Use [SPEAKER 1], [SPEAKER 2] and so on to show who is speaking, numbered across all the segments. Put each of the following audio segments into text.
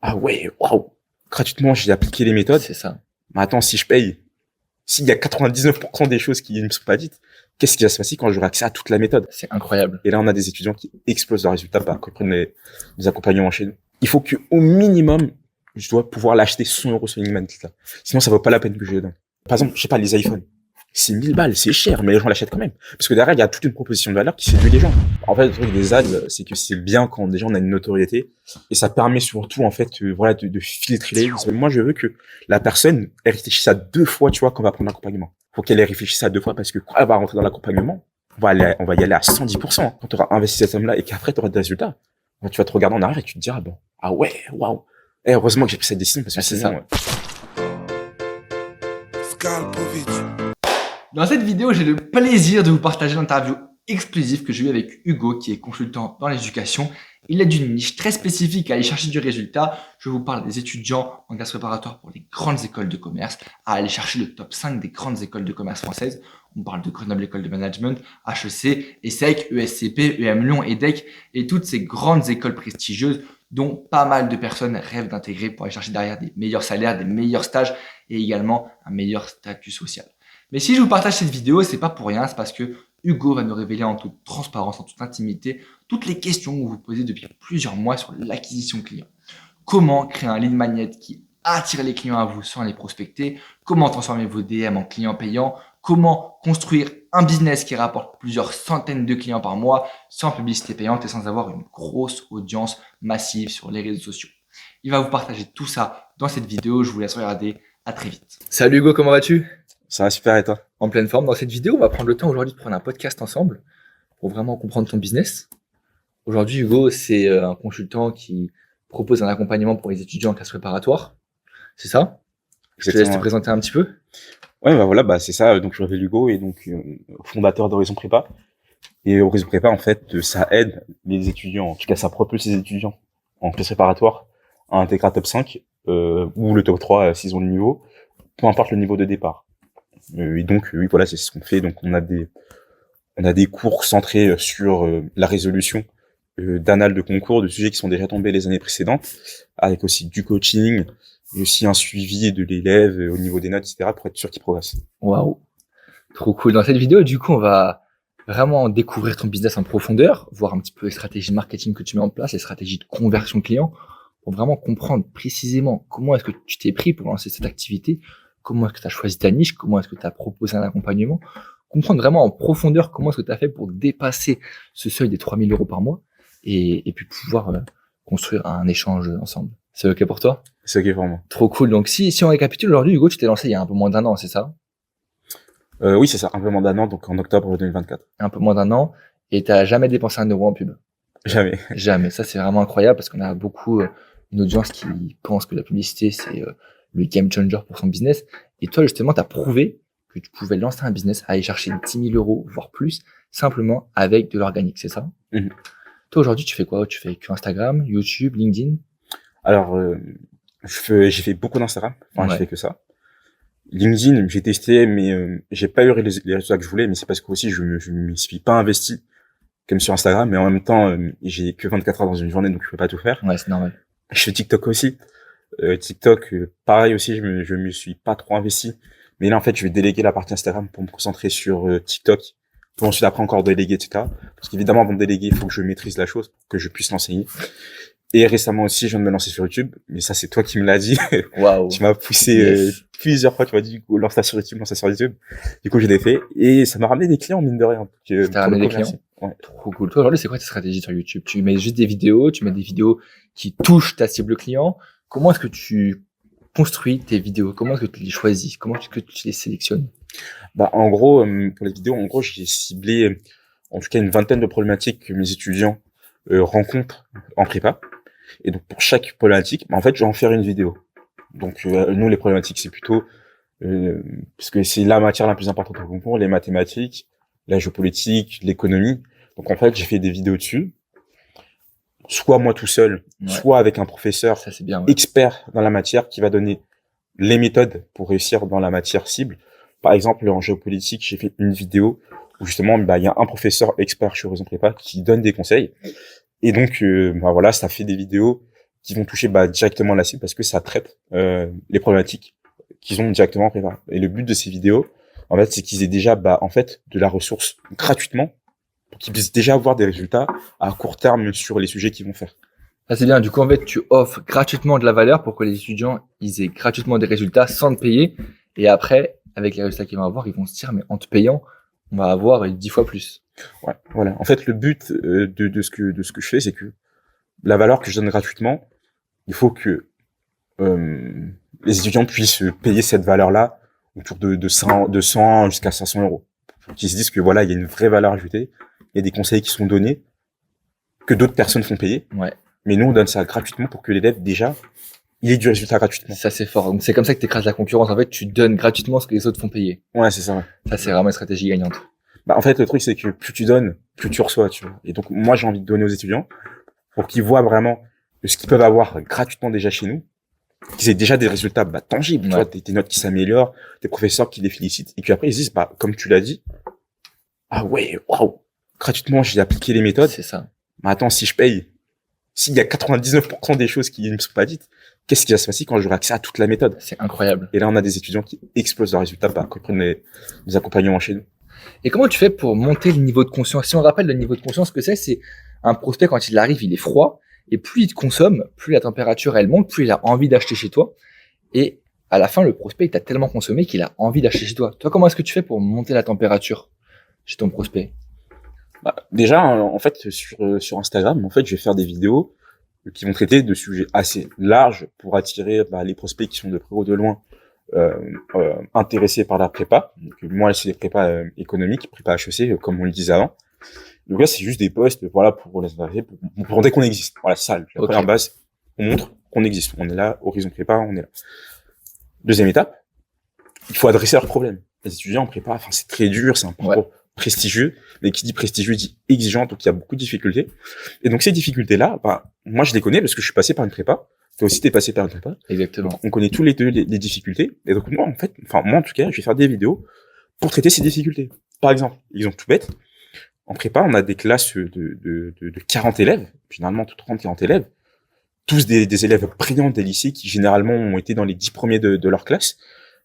[SPEAKER 1] ah ouais, waouh, gratuitement, j'ai appliqué les méthodes.
[SPEAKER 2] C'est ça.
[SPEAKER 1] Mais attends, si je paye, s'il y a 99% des choses qui ne me sont pas dites, qu'est-ce qui va se passer quand j'aurai accès à toute la méthode?
[SPEAKER 2] C'est incroyable.
[SPEAKER 1] Et là, on a des étudiants qui explosent leurs résultats, quand ils prennent les accompagnements chez nous. Il faut qu'au minimum, je dois pouvoir l'acheter 100 euros sur LinkedIn, là. Sinon, ça vaut pas la peine que je le donne. Par exemple, je sais pas, les iPhones. C'est 1000 balles, c'est cher, mais les gens l'achètent quand même. Parce que derrière, il y a toute une proposition de valeur qui séduit les gens. En fait, le truc des ads, c'est que c'est bien quand déjà on a une notoriété. Et ça permet surtout, en fait, voilà, de filtrer les gens. Moi, je veux que la personne, elle réfléchisse à 2 fois, tu vois, quand on va prendre l'accompagnement. Faut qu'elle réfléchisse à 2 fois parce que quand elle va rentrer dans l'accompagnement, on va y aller à 110%. Quand tu auras investi cette somme-là et qu'apraprès tu auras des résultats, tu vas te regarder en arrière et tu te diras, bon, ah ouais, waouh. Et heureusement que j'ai pris cette décision parce que
[SPEAKER 2] c'est
[SPEAKER 1] sinon,
[SPEAKER 2] ça. Dans cette vidéo, j'ai le plaisir de vous partager l'interview exclusive que j'ai eue avec Hugo, qui est consultant dans l'éducation. Il est d'une niche très spécifique à aller chercher du résultat. Je vous parle des étudiants en classe préparatoire pour les grandes écoles de commerce, à aller chercher le top 5 des grandes écoles de commerce françaises. On parle de Grenoble École de Management, HEC, ESSEC, ESCP, EM Lyon, EDEC et toutes ces grandes écoles prestigieuses dont pas mal de personnes rêvent d'intégrer pour aller chercher derrière des meilleurs salaires, des meilleurs stages et également un meilleur statut social. Mais si je vous partage cette vidéo, c'est pas pour rien, c'est parce que Hugo va nous révéler en toute transparence, en toute intimité, toutes les questions que vous vous posez depuis plusieurs mois sur l'acquisition client. Comment créer un lead magnet qui attire les clients à vous sans les prospecter? Comment transformer vos DM en clients payants? Comment construire un business qui rapporte plusieurs centaines de clients par mois sans publicité payante et sans avoir une grosse audience massive sur les réseaux sociaux? Il va vous partager tout ça dans cette vidéo. Je vous laisse regarder. À très vite. Salut Hugo, comment vas-tu?
[SPEAKER 1] ça va super et toi?
[SPEAKER 2] En pleine forme. Dans cette vidéo, on va prendre le temps aujourd'hui de prendre un podcast ensemble pour vraiment comprendre ton business. Aujourd'hui, Hugo, c'est un consultant qui propose un accompagnement pour les étudiants en classe préparatoire. C'est ça? Je te laisse te présenter un petit peu.
[SPEAKER 1] Ouais, bah voilà, bah c'est ça. Donc je m'appelle Hugo et donc fondateur d'Horizon Prépa. Et Horizon Prépa, en fait, ça aide les étudiants, en tout cas ça propulse les étudiants en classe préparatoire à intégrer un top 5 ou le top 3 s'ils ont le niveau, peu importe le niveau de départ. Et donc oui, voilà, c'est ce qu'on fait. Donc on a des cours centrés sur la résolution d'annales de concours, de sujets qui sont déjà tombés les années précédentes, avec aussi du coaching et aussi un suivi de l'élève au niveau des notes, etc., pour être sûr qu'il progresse.
[SPEAKER 2] Waouh, trop cool. Dans cette vidéo, du coup, on va vraiment découvrir ton business en profondeur, voir un petit peu les stratégies de marketing que tu mets en place, les stratégies de conversion client, pour vraiment comprendre précisément comment est-ce que tu t'es pris pour lancer cette activité, comment est-ce que tu as choisi ta niche, comment est-ce que tu as proposé un accompagnement, comprendre vraiment en profondeur comment est-ce que tu as fait pour dépasser ce seuil des 3 000 euros par mois et puis pouvoir construire un échange ensemble. C'est OK pour toi?
[SPEAKER 1] C'est OK pour moi.
[SPEAKER 2] Trop cool. Donc si on récapitule aujourd'hui, Hugo, tu t'es lancé il y a un peu moins d'1 an, c'est ça?
[SPEAKER 1] Oui, c'est ça, un peu moins d'1 an, donc en octobre 2024.
[SPEAKER 2] Un peu moins d'1 an, et t'as jamais dépensé 1 euro en pub?
[SPEAKER 1] Jamais.
[SPEAKER 2] Jamais. Ça, c'est vraiment incroyable parce qu'on a beaucoup une audience qui pense que la publicité, c'est le game changer pour son business. Et toi, justement, tu as prouvé que tu pouvais lancer un business, aller chercher 10 000 euros, voire plus, simplement avec de l'organique, c'est ça?
[SPEAKER 1] Mmh.
[SPEAKER 2] Toi, aujourd'hui, tu fais quoi? Tu fais que Instagram, YouTube, LinkedIn?
[SPEAKER 1] Alors, j'ai fait beaucoup d'Instagram. Enfin,
[SPEAKER 2] Ouais.
[SPEAKER 1] je fais que ça. LinkedIn, j'ai testé, mais j'ai pas eu les résultats que je voulais, mais c'est parce que aussi je me suis pas investi comme sur Instagram, mais en même temps, j'ai que 24 heures dans une journée, donc je peux pas tout faire.
[SPEAKER 2] Ouais, c'est normal.
[SPEAKER 1] Je fais TikTok aussi. TikTok, pareil aussi, je me suis pas trop investi. Mais là, en fait, je vais déléguer la partie Instagram pour me concentrer sur TikTok, pour ensuite après encore déléguer, etc. Parce qu'évidemment, avant de déléguer, il faut que je maîtrise la chose, pour que je puisse l'enseigner. Et récemment aussi, je viens de me lancer sur YouTube, mais ça, c'est toi qui me l'as dit.
[SPEAKER 2] Waouh.
[SPEAKER 1] Tu m'as poussé
[SPEAKER 2] Yes.
[SPEAKER 1] plusieurs fois, tu m'as dit, lance-ta sur YouTube, lance-ta sur YouTube. Du coup, je l'ai fait, et ça m'a ramené des clients, mine de rien.
[SPEAKER 2] Ça t'a ramené des clients?
[SPEAKER 1] Ouais.
[SPEAKER 2] Trop cool. Toi, aujourd'hui, c'est quoi ta stratégie sur YouTube? Tu mets juste des vidéos, tu mets des vidéos qui touchent ta cible client. Comment est-ce que tu construis tes vidéos? Comment est-ce que tu les choisis? Comment est-ce que tu les sélectionnes?
[SPEAKER 1] Bah, en gros, pour les vidéos, en gros, j'ai ciblé, en tout cas, une vingtaine de problématiques que mes étudiants rencontrent en prépa. Et donc, pour chaque problématique, en fait, je vais en faire une vidéo. Donc, nous, les problématiques, c'est plutôt, parce que c'est la matière la plus importante au concours, les mathématiques, la géopolitique, l'économie. Donc, en fait, j'ai fait des vidéos dessus, soit moi tout seul,
[SPEAKER 2] Ouais.
[SPEAKER 1] soit avec un professeur
[SPEAKER 2] Ça, c'est bien. Ouais.
[SPEAKER 1] expert dans la matière qui va donner les méthodes pour réussir dans la matière cible. Par exemple, en géopolitique, j'ai fait une vidéo où justement, il y a un professeur expert chez Horizon Prépa qui donne des conseils. Et donc, voilà, ça fait des vidéos qui vont toucher directement la cible parce que ça traite les problématiques qu'ils ont directement en prépa. Et le but de ces vidéos, en fait, c'est qu'ils aient déjà en fait de la ressource gratuitement pour qu'ils puissent déjà avoir des résultats à court terme sur les sujets qu'ils vont faire.
[SPEAKER 2] Ça, c'est bien. Du coup, en fait, tu offres gratuitement de la valeur pour que les étudiants, ils aient gratuitement des résultats sans te payer. Et après, avec les résultats qu'ils vont avoir, ils vont se dire, mais en te payant, on va avoir 10 fois plus.
[SPEAKER 1] Ouais, voilà. En fait, le but de ce que je fais, c'est que la valeur que je donne gratuitement, il faut que les étudiants puissent payer cette valeur-là autour de 100 jusqu'à 500 euros. Pour qu'ils se disent que voilà, il y a une vraie valeur ajoutée, il y a des conseils qui sont donnés, que d'autres personnes font payer.
[SPEAKER 2] Ouais.
[SPEAKER 1] Mais nous, on donne ça gratuitement pour que l'élève, déjà, il ait du résultat gratuitement.
[SPEAKER 2] Ça, c'est fort. Donc, c'est comme ça que tu écrases la concurrence. En fait, tu donnes gratuitement ce que les autres font payer.
[SPEAKER 1] Ouais, c'est ça. Ouais.
[SPEAKER 2] Ça, c'est vraiment une stratégie gagnante.
[SPEAKER 1] En fait, le truc, c'est que plus tu donnes, plus tu reçois, tu vois. Et donc, moi, j'ai envie de donner aux étudiants pour qu'ils voient vraiment ce qu'ils peuvent avoir gratuitement déjà chez nous, qu'ils aient déjà des résultats tangibles, tu vois, tes notes qui s'améliorent, tes professeurs qui les félicitent, et puis après, ils se disent, comme tu l'as dit, ah ouais, waouh, gratuitement, j'ai appliqué les méthodes.
[SPEAKER 2] C'est ça.
[SPEAKER 1] Mais attends, si je paye, s'il y a 99% des choses qui ne me sont pas dites, qu'est-ce qui va se passer quand j'aurai accès à toute la méthode?
[SPEAKER 2] C'est incroyable.
[SPEAKER 1] Et là, on a des étudiants qui explosent leurs résultats quand ils prennent les accompagnements chez nous.
[SPEAKER 2] Et comment tu fais pour monter le niveau de conscience? Si on rappelle le niveau de conscience, ce que c'est un prospect, quand il arrive, il est froid, et plus il te consomme, plus la température elle monte, plus il a envie d'acheter chez toi. Et à la fin, le prospect, il t'a tellement consommé qu'il a envie d'acheter chez toi. Toi, comment est-ce que tu fais pour monter la température chez ton prospect?
[SPEAKER 1] Déjà, en fait, sur Instagram, en fait, je vais faire des vidéos qui vont traiter de sujets assez larges pour attirer les prospects qui sont de près ou de loin intéressés par la prépa. Donc, moi, c'est des prépas économiques, prépa HEC, comme on le disait avant. Donc là, c'est juste des posts, voilà, pour les intéresser, pour montrer qu'on existe. Voilà, c'est ça, la première base. On montre qu'on existe. On est là, Horizon Prépa, on est là. Deuxième étape, il faut adresser leurs problèmes. Les étudiants en prépa, c'est très dur, c'est un parcours prestigieux, mais qui dit prestigieux dit exigeant, donc il y a beaucoup de difficultés. Et donc ces difficultés-là, moi je les connais parce que je suis passé par une prépa. Toi aussi t'es passé par une prépa.
[SPEAKER 2] Exactement.
[SPEAKER 1] Donc, on connaît tous les deux les difficultés. Et donc moi en tout cas, je vais faire des vidéos pour traiter ces difficultés. Par exemple, exemple tout bête, en prépa, on a des classes de 40 élèves, finalement 30-40 élèves, tous des élèves brillants des lycées qui généralement ont été dans les 10 premiers de leur classe.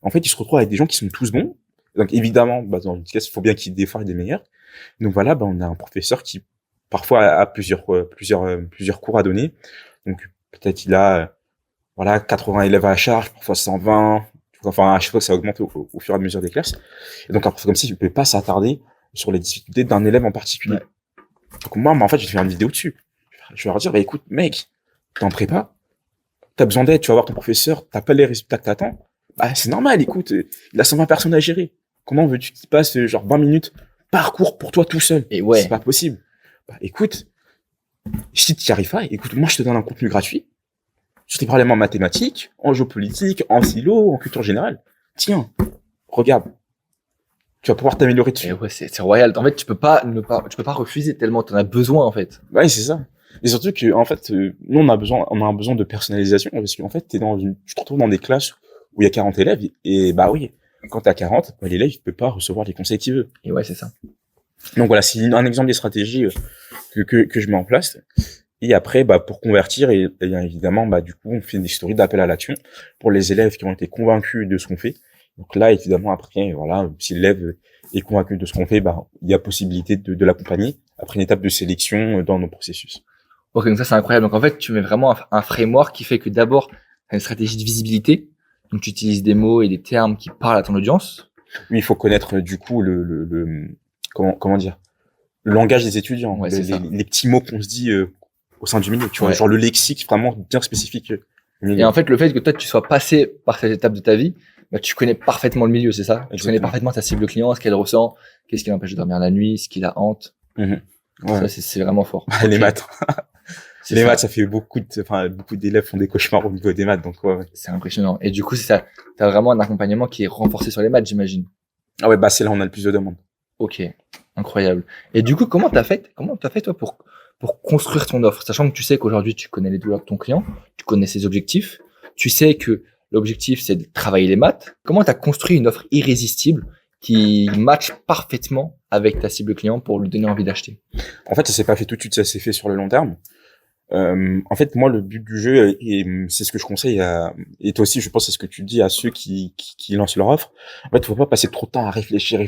[SPEAKER 1] En fait, ils se retrouvent avec des gens qui sont tous bons. Donc évidemment, dans une classe, il faut bien qu'il y ait des forts et des meilleurs. Donc voilà, on a un professeur qui parfois a plusieurs cours à donner. Donc peut-être il a 80 élèves à la charge, parfois 120. Enfin, à chaque fois ça augmente au fur et à mesure des classes. Et donc un prof comme ça, il ne peut pas s'attarder sur les difficultés d'un élève en particulier. Donc moi, en fait, je vais faire une vidéo dessus. Je vais leur dire, écoute, mec, t'es en prépa, t'as besoin d'aide, tu vas voir ton professeur, t'as pas les résultats que t'attends. C'est normal, écoute, il a 120 personnes à gérer. Comment veux-tu qu'il passe 20 minutes par cours pour toi tout seul?
[SPEAKER 2] Et ouais.
[SPEAKER 1] C'est pas possible. Écoute, si tu n'y arrives pas, écoute, moi je te donne un contenu gratuit sur tes problèmes en mathématiques, en géopolitique, en philo, en culture générale. Tiens, regarde. Tu vas pouvoir t'améliorer dessus.
[SPEAKER 2] Et ouais, c'est royal. En fait, tu peux pas refuser tellement t'en as besoin, en fait.
[SPEAKER 1] Ouais, c'est ça. Et surtout que, en fait, nous, on a un besoin de personnalisation parce qu'en fait, tu te retrouves dans des classes où il y a 40 élèves et oui, quand t'as 40, l'élève, il peut pas recevoir les conseils qu'il veut.
[SPEAKER 2] Et ouais, c'est ça.
[SPEAKER 1] Donc voilà, c'est un exemple des stratégies que je mets en place. Et après, pour convertir, et bien évidemment, du coup, on fait des stories d'appel à l'action pour les élèves qui ont été convaincus de ce qu'on fait. Donc là, évidemment, après, voilà, si l'élève est convaincu de ce qu'on fait, il y a possibilité de l'accompagner après une étape de sélection dans nos processus.
[SPEAKER 2] Ok, donc ça, c'est incroyable. Donc en fait, tu mets vraiment un framework qui fait que d'abord, tu as une stratégie de visibilité. Donc tu utilises des mots et des termes qui parlent à ton audience.
[SPEAKER 1] Oui, il faut connaître du coup comment dire, le langage des étudiants,
[SPEAKER 2] ouais,
[SPEAKER 1] les petits mots qu'on se dit au sein du milieu, tu vois, genre le lexique vraiment bien spécifique.
[SPEAKER 2] Et en fait, le fait que toi tu sois passé par cette étape de ta vie, tu connais parfaitement le milieu, c'est ça? Exactement. Tu connais parfaitement ta cible client, ce qu'elle ressent, qu'est-ce qui l'empêche de dormir la nuit, ce qui la hante.
[SPEAKER 1] Ouais.
[SPEAKER 2] Ça, c'est vraiment fort.
[SPEAKER 1] Les maths. Les maths, ça fait beaucoup d'élèves font des cauchemars au niveau des maths, donc ouais.
[SPEAKER 2] C'est impressionnant. Et du coup, c'est ça. T'as vraiment un accompagnement qui est renforcé sur les maths, j'imagine.
[SPEAKER 1] Ah ouais, c'est là où on a le plus de demandes.
[SPEAKER 2] Ok. Incroyable. Et du coup, comment t'as fait, toi, pour construire ton offre? Sachant que tu sais qu'aujourd'hui, tu connais les douleurs de ton client, tu connais ses objectifs, tu sais que l'objectif, c'est de travailler les maths. Comment t'as construit une offre irrésistible qui matche parfaitement avec ta cible client pour lui donner envie d'acheter?
[SPEAKER 1] En fait, ça s'est pas fait tout de suite, ça s'est fait sur le long terme. En fait, moi, le but du jeu, et c'est ce que je conseille et toi aussi, je pense, c'est ce que tu dis à ceux qui lancent leur offre. En fait, faut pas passer trop de temps à réfléchir.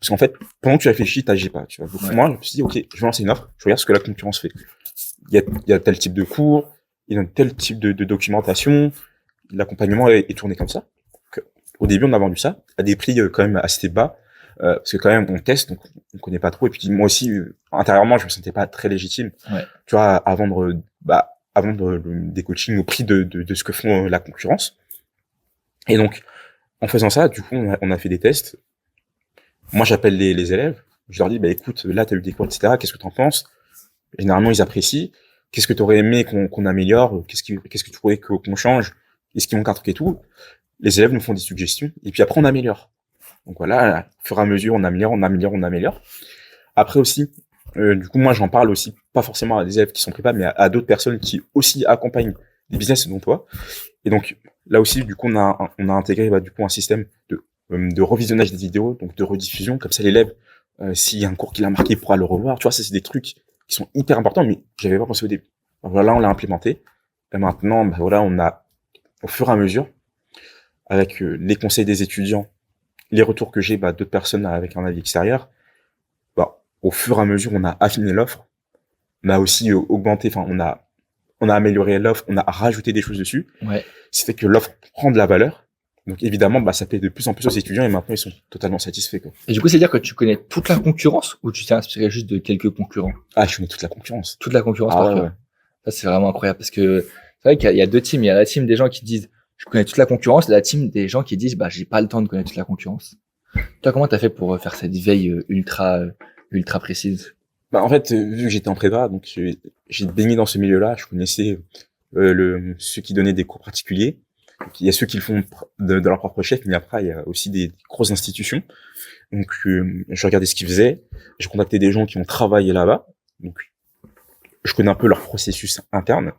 [SPEAKER 1] Parce qu'en fait, pendant que tu réfléchis, t'agis pas, tu vois. Donc, moi, je me suis dit, OK, je vais lancer une offre, je regarde ce que la concurrence fait. Il y a tel type de cours, il y a tel type de documentation, l'accompagnement est tourné comme ça. Donc, au début, on a vendu ça à des prix quand même assez bas. Parce que quand même on teste, donc on connaît pas trop, et puis moi aussi intérieurement je me sentais pas très légitime, tu vois, à vendre des coachings au prix de ce que font la concurrence. Et donc en faisant ça, du coup on a fait des tests. Moi j'appelle les élèves, je leur dis écoute, là t'as eu des cours, etc., qu'est-ce que t'en penses? Généralement ils apprécient. Qu'est-ce que t'aurais aimé qu'on améliore? Qu'est-ce que tu voudrais qu'on change? Est-ce qu'il manque un truc et tout? Les élèves nous font des suggestions, et puis après on améliore. Donc voilà, au fur et à mesure, on améliore. Après aussi, du coup, moi, j'en parle aussi, pas forcément à des élèves qui sont prépa, mais à d'autres personnes qui aussi accompagnent des business dont toi. Et donc, là aussi, du coup, on a intégré, du coup, un système de revisionnage des vidéos, donc de rediffusion. Comme ça, l'élève, s'il y a un cours qu'il a marqué, pourra le revoir. Tu vois, ça, c'est des trucs qui sont hyper importants, mais j'avais pas pensé au début. Donc, voilà, on l'a implémenté. Et maintenant, voilà, on a, au fur et à mesure, avec les conseils des étudiants, les retours que j'ai d'autres personnes avec un avis extérieur, au fur et à mesure, on a affiné l'offre, on a aussi augmenté, enfin, on a amélioré l'offre, on a rajouté des choses dessus. Ce fait que l'offre prend de la valeur. Donc évidemment, ça plaît de plus en plus aux étudiants et maintenant ils sont totalement satisfaits, quoi.
[SPEAKER 2] Et du coup, c'est-à-dire que tu connais toute la concurrence ou tu t'es inspiré juste de quelques concurrents?
[SPEAKER 1] Ah, je connais toute la concurrence.
[SPEAKER 2] Toute la concurrence,
[SPEAKER 1] par cœur.
[SPEAKER 2] Ça, c'est vraiment incroyable parce que c'est vrai qu'il y a deux teams. Il y a la team des gens qui disent je connais toute la concurrence, et la team des gens qui disent j'ai pas le temps de connaître toute la concurrence. Toi, comment t'as fait pour faire cette veille ultra précise?
[SPEAKER 1] En fait, vu que j'étais en prépa, donc j'ai baigné dans ce milieu-là, je connaissais ceux qui donnaient des cours particuliers. Donc, il y a ceux qui le font de leur propre chef, mais après il y a aussi des grosses institutions. Donc je regardais ce qu'ils faisaient, j'ai contacté des gens qui ont travaillé là-bas. Donc je connais un peu leur processus interne.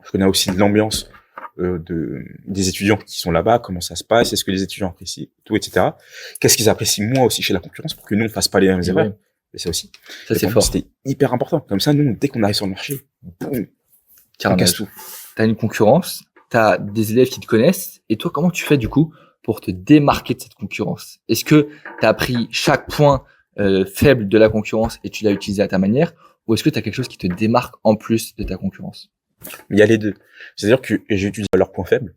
[SPEAKER 1] Je connais aussi l'ambiance des étudiants qui sont là-bas, comment ça se passe, est-ce que les étudiants apprécient, tout, etc. Qu'est-ce qu'ils apprécient moi aussi chez la concurrence pour que nous on fasse pas les mêmes erreurs. Et ça aussi.
[SPEAKER 2] Ça, c'est fort.
[SPEAKER 1] C'était hyper important. Comme ça, nous, dès qu'on arrive sur le marché, boum, on casse tout.
[SPEAKER 2] T'as une concurrence, t'as des élèves qui te connaissent, et toi, comment tu fais du coup pour te démarquer de cette concurrence? Est-ce que t'as pris chaque point faible de la concurrence et tu l'as utilisé à ta manière, ou est-ce que t'as quelque chose qui te démarque en plus de ta concurrence?
[SPEAKER 1] Il y a les deux. C'est-à-dire que j'ai utilisé leurs points faibles.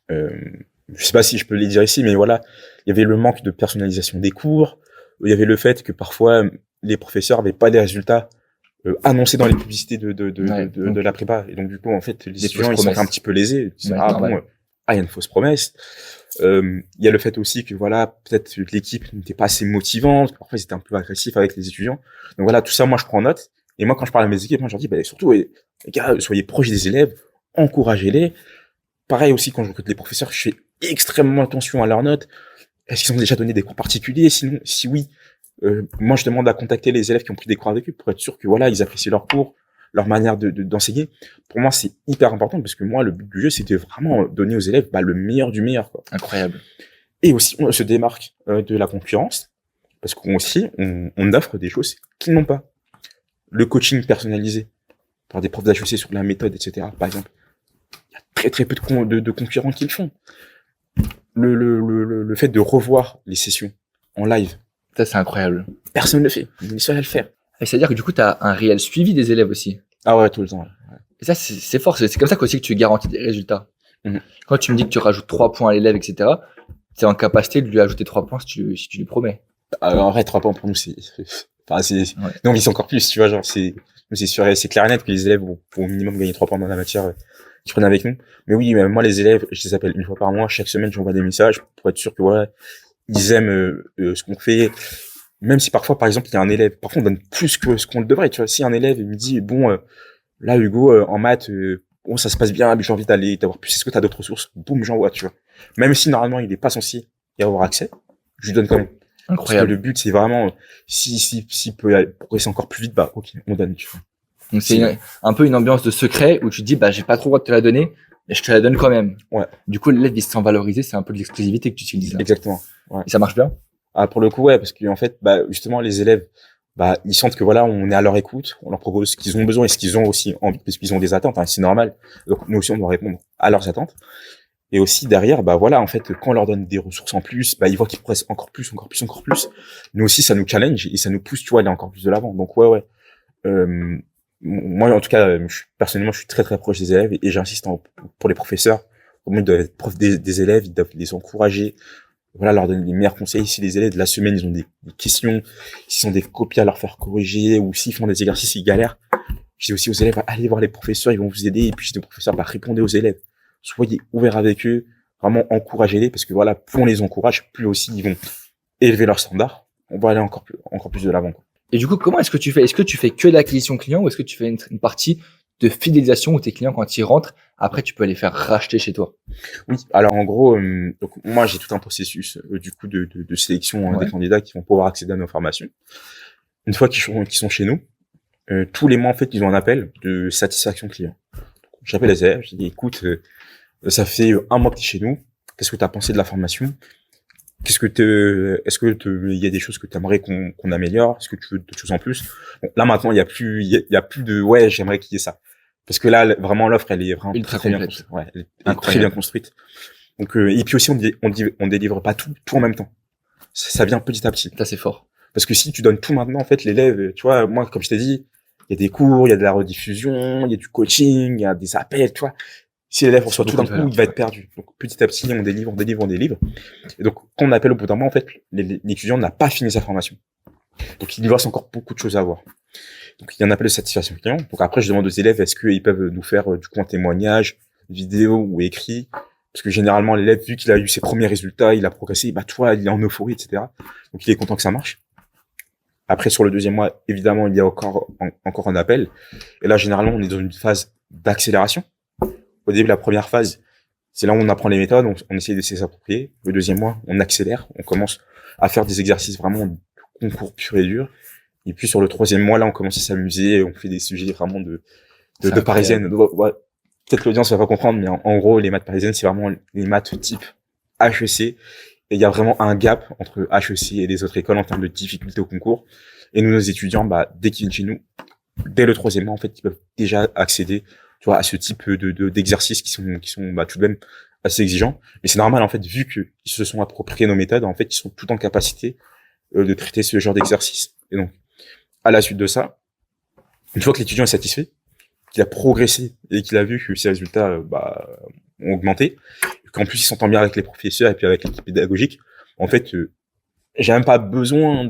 [SPEAKER 1] Je sais pas si je peux les dire ici, mais voilà, il y avait le manque de personnalisation des cours. Il y avait le fait que parfois les professeurs avaient pas des résultats annoncés dans les publicités de la prépa, et donc du coup en fait les étudiants ils sont un petit peu lésés. Il y a une fausse promesse. Il y a le fait aussi que voilà, peut-être l'équipe n'était pas assez motivante, parfois ils étaient un peu agressifs avec les étudiants. Donc voilà, tout ça moi je prends en note, et moi quand je parle à mes équipes, moi je leur dis surtout les gars, soyez proches des élèves, encouragez-les. Pareil aussi quand je recrute les professeurs, je fais extrêmement attention à leurs notes. Est-ce qu'ils ont déjà donné des cours particuliers? Sinon, si oui, moi je demande à contacter les élèves qui ont pris des cours avec eux pour être sûr que voilà, ils apprécient leurs cours, leur manière d'enseigner. Pour moi, c'est hyper important parce que moi, le but du jeu, c'était vraiment donner aux élèves le meilleur du meilleur, quoi.
[SPEAKER 2] Incroyable.
[SPEAKER 1] Et aussi, on se démarque de la concurrence parce qu'on offre des choses qu'ils n'ont pas. Le coaching personnalisé par des profs d'HEC sur la méthode, etc. Par exemple, il y a très très peu de concurrents qui le font. Le fait de revoir les sessions en live,
[SPEAKER 2] ça c'est incroyable.
[SPEAKER 1] Personne ne le fait, on est seul à le faire.
[SPEAKER 2] Et c'est-à-dire que du coup, tu as un réel suivi des élèves aussi.
[SPEAKER 1] Ah ouais, tout le temps. Ouais.
[SPEAKER 2] Et ça, c'est fort. C'est comme ça qu'aussi que tu garantis des résultats. Quand tu me dis que tu rajoutes 3 points à l'élève, etc., tu es en capacité de lui ajouter 3 points si tu lui promets.
[SPEAKER 1] En vrai, 3 points pour nous, nous, on vise encore plus, tu vois, genre, c'est sûr, c'est clair et net que les élèves vont au minimum gagner 3 points dans la matière qu'ils prennent avec nous. Mais oui, moi, les élèves, je les appelle une fois par mois, chaque semaine, j'envoie des messages pour être sûr que voilà, ils aiment ce qu'on fait. Même si parfois, par exemple, il y a un élève, parfois on donne plus que ce qu'on le devrait, tu vois. Si un élève il me dit, là, Hugo, en maths, ça se passe bien, mais j'ai envie d'avoir plus, est-ce que t'as d'autres ressources? Boum, j'envoie, tu vois. Même si normalement, il est pas censé y avoir accès, je lui donne quand même.
[SPEAKER 2] Incroyable.
[SPEAKER 1] Parce que le but, c'est vraiment, s'il peut progresser encore plus vite, ok, on donne, tu vois.
[SPEAKER 2] Donc c'est un peu une ambiance de secret où tu dis, j'ai pas trop le droit de te la donner, mais je te la donne quand même.
[SPEAKER 1] Ouais.
[SPEAKER 2] Du coup, l'élève, il se sent valorisé, c'est un peu de l'exclusivité que tu utilises là.
[SPEAKER 1] Exactement. Ouais.
[SPEAKER 2] Et ça marche bien?
[SPEAKER 1] Ah, pour le coup, ouais, parce que en fait, justement, les élèves bah, ils sentent que voilà, on est à leur écoute, on leur propose ce qu'ils ont besoin et ce qu'ils ont aussi envie, parce qu'ils ont des attentes, hein, c'est normal. Donc, nous aussi, on doit répondre à leurs attentes. Et aussi, derrière, bah, voilà, en fait, quand on leur donne des ressources en plus, bah, ils voient qu'ils progressent encore plus, encore plus, encore plus. Nous aussi, ça nous challenge et ça nous pousse, tu vois, à aller encore plus de l'avant. Donc, ouais. Moi, en tout cas, personnellement, je suis très, très proche des élèves et j'insiste pour les professeurs. Au moins, ils doivent être profs des élèves, ils doivent les encourager. Voilà, leur donner les meilleurs conseils. Si les élèves de la semaine, ils ont des questions, s'ils ont des copies à leur faire corriger ou s'ils font des exercices, ils galèrent. Je dis aussi aux élèves, allez voir les professeurs, ils vont vous aider. Et puis, je dis aux professeurs, bah, répondez aux élèves. Soyez ouverts avec eux. Vraiment, encouragez-les parce que voilà, plus on les encourage, plus aussi ils vont élever leurs standards. On va aller encore plus de l'avant, quoi.
[SPEAKER 2] Et du coup, comment est-ce que tu fais? Est-ce que tu fais que l'acquisition client ou est-ce que tu fais une partie de fidélisation où tes clients, quand ils rentrent, après, tu peux les faire racheter chez toi?
[SPEAKER 1] Oui, alors en gros, donc moi j'ai tout un processus du coup de sélection des candidats qui vont pouvoir accéder à nos formations. Une fois qu'ils sont chez nous, tous les mois en fait ils ont un appel de satisfaction client. Donc, j'appelle les élèves, je dis écoute, ça fait un mois que tu es chez nous, qu'est-ce que tu as pensé de la formation? Est-ce que il y a des choses que tu aimerais qu'on améliore? Est-ce que tu veux d'autres choses en plus? Bon, là maintenant il y a plus de ouais j'aimerais qu'il y ait ça. Parce que là, vraiment, l'offre, elle est vraiment
[SPEAKER 2] Ultra
[SPEAKER 1] très bien
[SPEAKER 2] complète.
[SPEAKER 1] construite. Ouais, elle est très bien construite. Donc, et puis aussi, on délivre pas tout en même temps. Ça vient petit à petit.
[SPEAKER 2] Ça, c'est fort.
[SPEAKER 1] Parce que si tu donnes tout maintenant, en fait, l'élève, tu vois, moi, comme je t'ai dit, il y a des cours, il y a de la rediffusion, il y a du coaching, il y a des appels, tu vois. Si l'élève reçoit tout d'un coup, il va être perdu. Donc, petit à petit, on délivre. Et donc, quand on appelle au bout d'un moment, en fait, l'étudiant n'a pas fini sa formation. Donc, il lui reste encore beaucoup de choses à voir. Donc, il y a un appel de satisfaction client. Donc, après, je demande aux élèves, est-ce qu'ils peuvent nous faire, du coup, un témoignage, vidéo ou écrit? Parce que généralement, l'élève, vu qu'il a eu ses premiers résultats, il a progressé, bah, tu vois, il est en euphorie, etc. Donc, il est content que ça marche. Après, sur le deuxième mois, évidemment, il y a encore un appel. Et là, généralement, on est dans une phase d'accélération. Au début, la première phase, c'est là où on apprend les méthodes, on essaie de s'y approprier. Le deuxième mois, on accélère, on commence à faire des exercices vraiment de concours pur et dur. Et puis sur le troisième mois, là, on commence à s'amuser, on fait des sujets vraiment de parisiennes. Ouais, peut-être l'audience va pas comprendre, mais en gros, les maths parisiennes, c'est vraiment les maths type HEC. Et il y a vraiment un gap entre HEC et les autres écoles en termes de difficulté au concours. Et nous, nos étudiants, bah, dès qu'ils viennent chez nous, dès le troisième mois, en fait, ils peuvent déjà accéder, tu vois, à ce type d'exercices qui sont, bah, tout de même assez exigeants. Mais c'est normal, en fait, vu qu'ils se sont appropriés nos méthodes, en fait, ils sont tout en capacité de traiter ce genre d'exercice. Et donc, à la suite de ça, une fois que l'étudiant est satisfait, qu'il a progressé et qu'il a vu que ses résultats ont augmenté, qu'en plus il s'entend bien avec les professeurs et puis avec l'équipe pédagogique, en fait, j'ai même pas besoin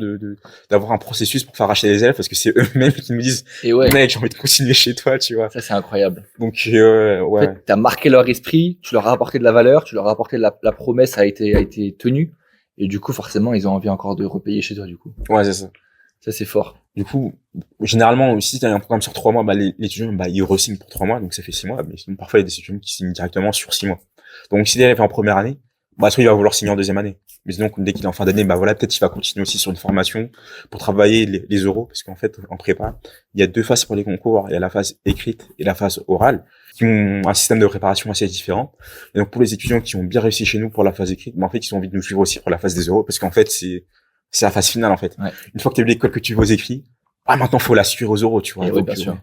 [SPEAKER 1] d'avoir un processus pour faire racheter les élèves parce que c'est eux-mêmes qui nous disent
[SPEAKER 2] Et ouais,
[SPEAKER 1] mec, j'ai envie de continuer chez toi, tu vois.
[SPEAKER 2] ça, c'est incroyable.
[SPEAKER 1] Donc
[SPEAKER 2] En
[SPEAKER 1] ouais.
[SPEAKER 2] fait, t'as marqué leur esprit, tu leur as apporté de la valeur, tu leur as apporté la promesse a été tenue. Et du coup, forcément, ils ont envie encore de repayer chez toi, du coup.
[SPEAKER 1] Ouais, c'est ça.
[SPEAKER 2] Ça, c'est fort.
[SPEAKER 1] Du coup, généralement aussi, si t'as un programme sur 3 mois, bah, l'étudiant, bah, il re-signe pour 3 mois, donc ça fait 6 mois, mais sinon, parfois, il y a des étudiants qui signent directement sur 6 mois. Donc, si l'élève est en première année, bah, soit il va vouloir signer en deuxième année. Mais sinon, dès qu'il est en fin d'année, bah, voilà, peut-être il va continuer aussi sur une formation pour travailler les oraux, parce qu'en fait, en prépa, il y a 2 phases pour les concours. Il y a la phase écrite et la phase orale, qui ont un système de préparation assez différent. Et donc, pour les étudiants qui ont bien réussi chez nous pour la phase écrite, bah, en fait, ils ont envie de nous suivre aussi pour la phase des oraux, parce qu'en fait, c'est la phase finale, en fait.
[SPEAKER 2] Ouais.
[SPEAKER 1] Une fois que tu as eu l'école que tu veux aux écrits, maintenant, faut la suivre aux oraux, tu vois.
[SPEAKER 2] Et oui, bien sûr.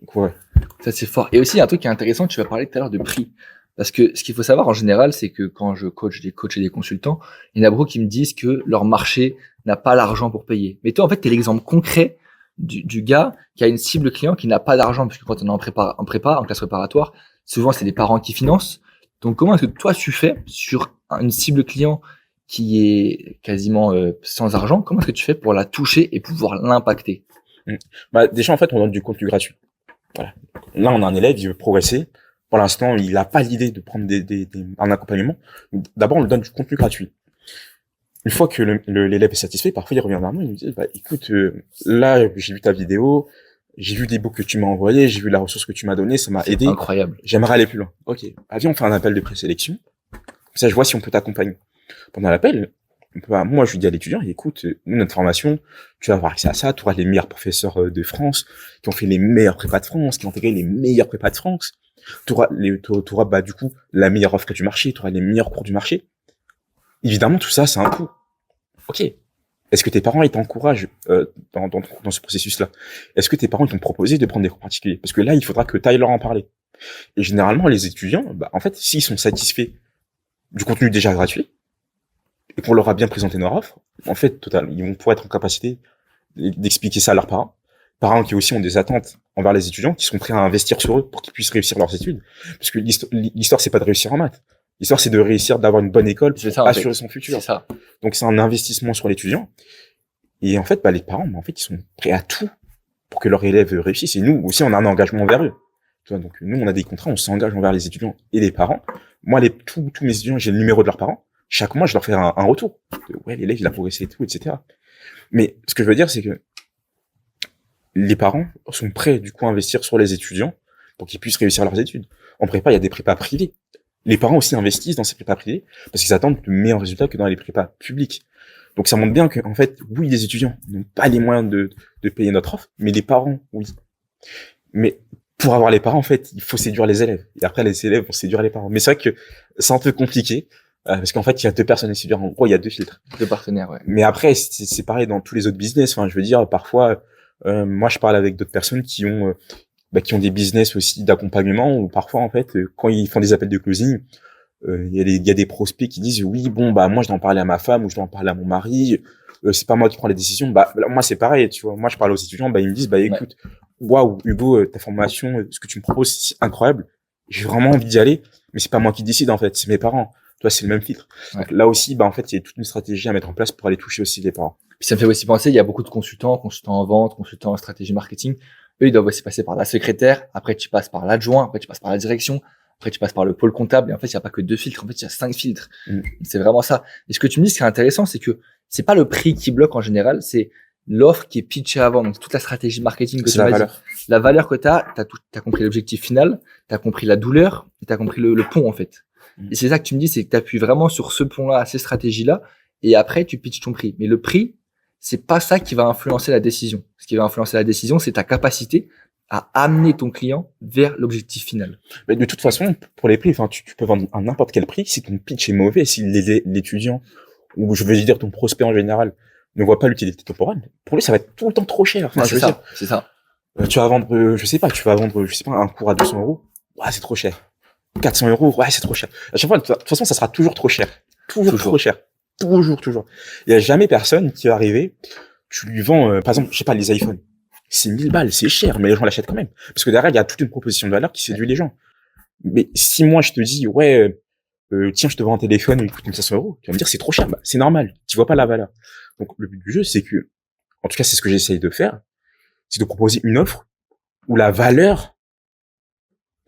[SPEAKER 1] Donc, ouais.
[SPEAKER 2] Ça, c'est fort. Et aussi, un truc qui est intéressant, tu vas parler tout à l'heure de prix. Parce que ce qu'il faut savoir en général, c'est que quand je coach des coachs et des consultants, il y en a beaucoup qui me disent que leur marché n'a pas l'argent pour payer. Mais toi, en fait, tu es l'exemple concret du gars qui a une cible client qui n'a pas d'argent, parce que quand on est en prépa, en classe préparatoire, souvent, c'est les parents qui financent. Donc, comment est-ce que toi, tu fais sur une cible client qui est quasiment sans argent? Comment est-ce que tu fais pour la toucher et pouvoir l'impacter?
[SPEAKER 1] Bah, déjà, en fait, on donne du contenu gratuit. Voilà. Là, on a un élève, il veut progresser. Pour l'instant, il n'a pas l'idée de prendre un accompagnement. D'abord, on lui donne du contenu gratuit. Une fois que l'élève est satisfait, parfois il revient vers nous, il nous dit, bah, écoute, là, j'ai vu ta vidéo, j'ai vu des books que tu m'as envoyés, j'ai vu la ressource que tu m'as donnée, ça m'a aidé.
[SPEAKER 2] Incroyable.
[SPEAKER 1] J'aimerais aller plus loin. Ok. Ah, viens, on fait un appel de présélection. Comme ça, je vois si on peut t'accompagner. Pendant l'appel, moi, je lui dis à l'étudiant, écoute, nous, notre formation, tu vas avoir accès à ça, tu auras les meilleurs professeurs de France, qui ont fait les meilleures prépas de France, qui ont intégré les meilleures prépas de France. T'auras bah, du coup, la meilleure offre du marché, t'auras les meilleurs cours du marché. Évidemment, tout ça, c'est un coût. Ok. Est-ce que tes parents, ils t'encouragent dans ce processus-là? Est-ce que tes parents ils t'ont proposé de prendre des cours particuliers? Parce que là, il faudra que tu ailles leur en parler. Et généralement, les étudiants, bah, en fait, s'ils sont satisfaits du contenu déjà gratuit, et qu'on leur a bien présenté leur offre, en fait, total, ils vont pouvoir être en capacité d'expliquer ça à leurs parents. Parents qui aussi ont des attentes envers les étudiants, qui sont prêts à investir sur eux pour qu'ils puissent réussir leurs études. Parce que l'histoire, c'est pas de réussir en maths. L'histoire, c'est de réussir, d'avoir une bonne école
[SPEAKER 2] C'est
[SPEAKER 1] pour
[SPEAKER 2] ça, en
[SPEAKER 1] assurer
[SPEAKER 2] fait.
[SPEAKER 1] son futur.
[SPEAKER 2] C'est ça.
[SPEAKER 1] Donc, c'est un investissement sur l'étudiant. Et en fait, bah, les parents, bah, en fait, ils sont prêts à tout pour que leur élève réussisse. Et nous aussi, on a un engagement envers eux. Tu vois, donc, nous, on a des contrats, on s'engage envers les étudiants et les parents. Moi, tous mes étudiants, j'ai le numéro de leurs parents. Chaque mois, je leur fais un retour. Ouais, l'élève, il a progressé et tout, etc. Mais ce que je veux dire, c'est que les parents sont prêts, du coup, à investir sur les étudiants pour qu'ils puissent réussir leurs études. En prépa, il y a des prépas privés. Les parents aussi investissent dans ces prépas privés parce qu'ils attendent de meilleurs résultats que dans les prépas publics. Donc ça montre bien que, en fait, oui, les étudiants n'ont pas les moyens de payer notre offre, mais les parents, oui. Mais pour avoir les parents, en fait, il faut séduire les élèves. Et après, les élèves vont séduire les parents. Mais c'est vrai que c'est un peu compliqué, parce qu'en fait, il y a deux personnes à séduire. En gros, il y a deux filtres.
[SPEAKER 2] Deux partenaires, ouais.
[SPEAKER 1] Mais après, c'est pareil dans tous les autres business. Enfin, je veux dire, parfois, moi, je parle avec d'autres personnes qui ont des business aussi d'accompagnement, ou parfois, en fait, quand ils font des appels de closing, il y a des prospects qui disent oui, bon, bah, moi, je dois en parler à ma femme, ou je dois en parler à mon mari, c'est pas moi qui prends les décisions. Bah, moi, c'est pareil, tu vois. Moi, je parle aux étudiants, bah, ils me disent, bah, écoute, waouh, Hugo, ta formation, ce que tu me proposes, c'est incroyable. J'ai vraiment envie d'y aller, mais c'est pas moi qui décide, en fait, c'est mes parents. Toi, c'est le même filtre.
[SPEAKER 2] Ouais.
[SPEAKER 1] Donc là aussi, bah, en fait, il y a toute une stratégie à mettre en place pour aller toucher aussi les parents.
[SPEAKER 2] Puis ça me fait aussi penser, il y a beaucoup de consultants en vente, consultants en stratégie marketing. Eux, ils doivent aussi passer par la secrétaire. Après, tu passes par l'adjoint. Après, tu passes par la direction. Après, tu passes par le pôle comptable. Et en fait, il n'y a pas que deux filtres. En fait, il y a 5 filtres. C'est vraiment ça. Et ce que tu me dis, ce qui est intéressant, c'est que c'est pas le prix qui bloque en général, c'est l'offre qui est pitchée avant. Donc, toute la stratégie marketing que tu as dit. La valeur que t'as compris l'objectif final, t'as compris la douleur, et t'as compris le pont, en fait. Et c'est ça que tu me dis, c'est que t'appuies vraiment sur ce pont-là, ces stratégies-là. Et après, tu pitches ton prix. Mais le prix, c'est pas ça qui va influencer la décision. Ce qui va influencer la décision, c'est ta capacité à amener ton client vers l'objectif final.
[SPEAKER 1] Mais de toute façon, pour les prix, enfin, tu peux vendre à n'importe quel prix. Si ton pitch est mauvais, si l'étudiant, ou je veux dire ton prospect en général, ne voit pas l'utilité temporelle, pour lui, ça va être tout le temps trop cher. Enfin,
[SPEAKER 2] c'est ça.
[SPEAKER 1] Tu vas vendre, je sais pas, un cours à 200 €. Ouais, c'est trop cher. 400 €. Ouais, c'est trop cher. À chaque fois, de toute façon, ça sera toujours trop cher. Toujours trop cher. Toujours. Il y a jamais personne qui va arriver, tu lui vends, par exemple, je sais pas, les iPhones. C'est 1000 balles, c'est cher, mais les gens l'achètent quand même. Parce que derrière, il y a toute une proposition de valeur qui séduit les gens. Mais si moi, je te dis, ouais, tiens, je te vends un téléphone, il coûte 1500 €, tu vas me dire, c'est trop cher. Bah, c'est normal. Tu vois pas la valeur. Donc, le but du jeu, c'est que, en tout cas, c'est ce que j'essaye de faire, c'est de proposer une offre où la valeur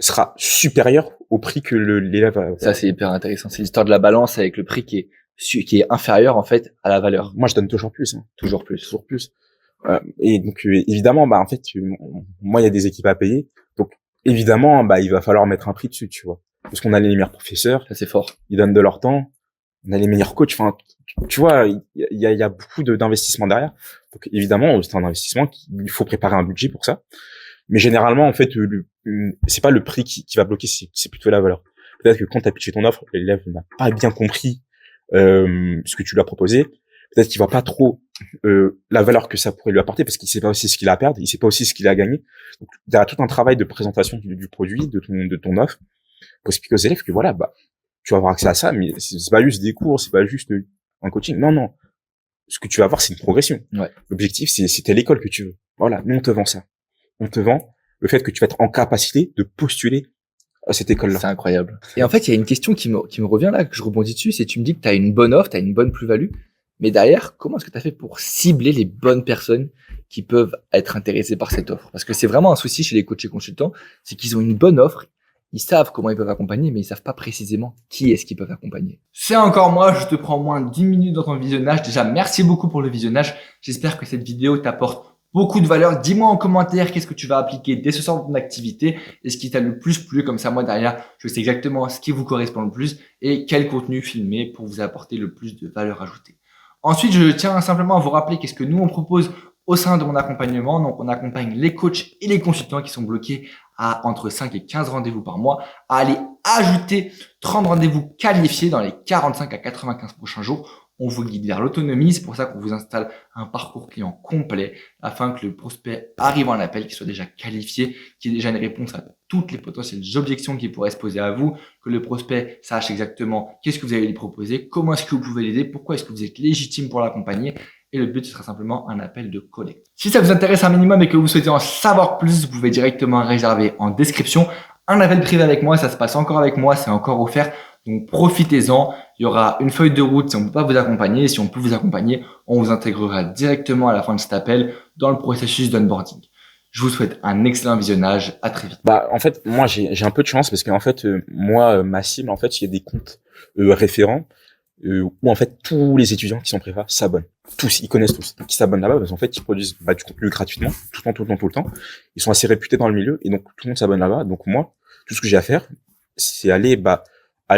[SPEAKER 1] sera supérieure au prix que l'élève va.
[SPEAKER 2] Ça, c'est hyper intéressant. C'est l'histoire de la balance avec le prix qui est inférieur, en fait, à la valeur.
[SPEAKER 1] Moi, je donne toujours plus, hein.
[SPEAKER 2] Toujours plus.
[SPEAKER 1] Et donc, évidemment, bah, en fait, moi, il y a des équipes à payer. Donc, évidemment, bah, il va falloir mettre un prix dessus, tu vois. Parce qu'on a les meilleurs professeurs.
[SPEAKER 2] Ça, c'est fort.
[SPEAKER 1] Ils donnent de leur temps. On a les meilleurs coachs. Enfin, tu vois, il y a beaucoup d'investissement derrière. Donc, évidemment, c'est un investissement il faut préparer un budget pour ça. Mais généralement, en fait, c'est pas le prix qui va bloquer, c'est plutôt la valeur. Peut-être que quand tu as pitché ton offre, l'élève n'a pas bien compris ce que tu lui as proposé. Peut-être qu'il voit pas trop la valeur que ça pourrait lui apporter parce qu'il sait pas aussi ce qu'il a à perdre, il sait pas aussi ce qu'il a à gagner. Donc, il y a tout un travail de présentation du produit, de ton offre, pour expliquer aux élèves que voilà, bah, tu vas avoir accès à ça, mais c'est pas juste des cours, c'est pas juste un coaching. Non. Ce que tu vas avoir, c'est une progression.
[SPEAKER 2] Ouais.
[SPEAKER 1] L'objectif, c'est telle école que tu veux. Voilà, nous on te vend ça. On te vend le fait que tu vas être en capacité de postuler à cette école-là.
[SPEAKER 2] C'est incroyable. Et en fait, il y a une question qui me revient là, que je rebondis dessus, c'est tu me dis que tu as une bonne offre, tu as une bonne plus-value, mais derrière, comment est-ce que tu as fait pour cibler les bonnes personnes qui peuvent être intéressées par cette offre? Parce que c'est vraiment un souci chez les coachs et consultants, c'est qu'ils ont une bonne offre, ils savent comment ils peuvent accompagner, mais ils savent pas précisément qui est-ce qu'ils peuvent accompagner. C'est encore moi, je te prends moins de 10 minutes dans ton visionnage. Déjà, merci beaucoup pour le visionnage. J'espère que cette vidéo t'apporte beaucoup de valeur. Dis-moi en commentaire qu'est-ce que tu vas appliquer dès ce soir dans ton activité et ce qui t'a le plus plu. Comme ça, moi, derrière, je sais exactement ce qui vous correspond le plus et quel contenu filmer pour vous apporter le plus de valeur ajoutée. Ensuite, je tiens simplement à vous rappeler qu'est-ce que nous, on propose au sein de mon accompagnement. Donc, on accompagne les coachs et les consultants qui sont bloqués à entre 5 et 15 rendez-vous par mois à aller ajouter 30 rendez-vous qualifiés dans les 45 à 95 prochains jours On vous guide vers l'autonomie. C'est pour ça qu'on vous installe un parcours client complet afin que le prospect arrive en appel, qu'il soit déjà qualifié, qu'il ait déjà une réponse à toutes les potentielles objections qui pourraient se poser à vous, que le prospect sache exactement qu'est-ce que vous allez lui proposer, comment est-ce que vous pouvez l'aider, pourquoi est-ce que vous êtes légitime pour l'accompagner. Et le but, ce sera simplement un appel de collecte. Si ça vous intéresse un minimum et que vous souhaitez en savoir plus, vous pouvez directement réserver en description un appel privé avec moi. Ça se passe encore avec moi, c'est encore offert. Donc profitez-en. Il y aura une feuille de route si on ne peut pas vous accompagner. Et si on peut vous accompagner, on vous intégrera directement à la fin de cet appel dans le processus d'onboarding. Je vous souhaite un excellent visionnage. À très vite.
[SPEAKER 1] En fait, moi, j'ai un peu de chance parce qu'en fait, moi, ma cible, en fait, il y a des comptes référents où en fait tous les étudiants qui sont prépa s'abonnent. Tous, ils connaissent tous. Donc ils s'abonnent là-bas parce qu'en fait, ils produisent du contenu gratuitement, tout le temps. Ils sont assez réputés dans le milieu et donc tout le monde s'abonne là-bas. Donc moi, tout ce que j'ai à faire, c'est aller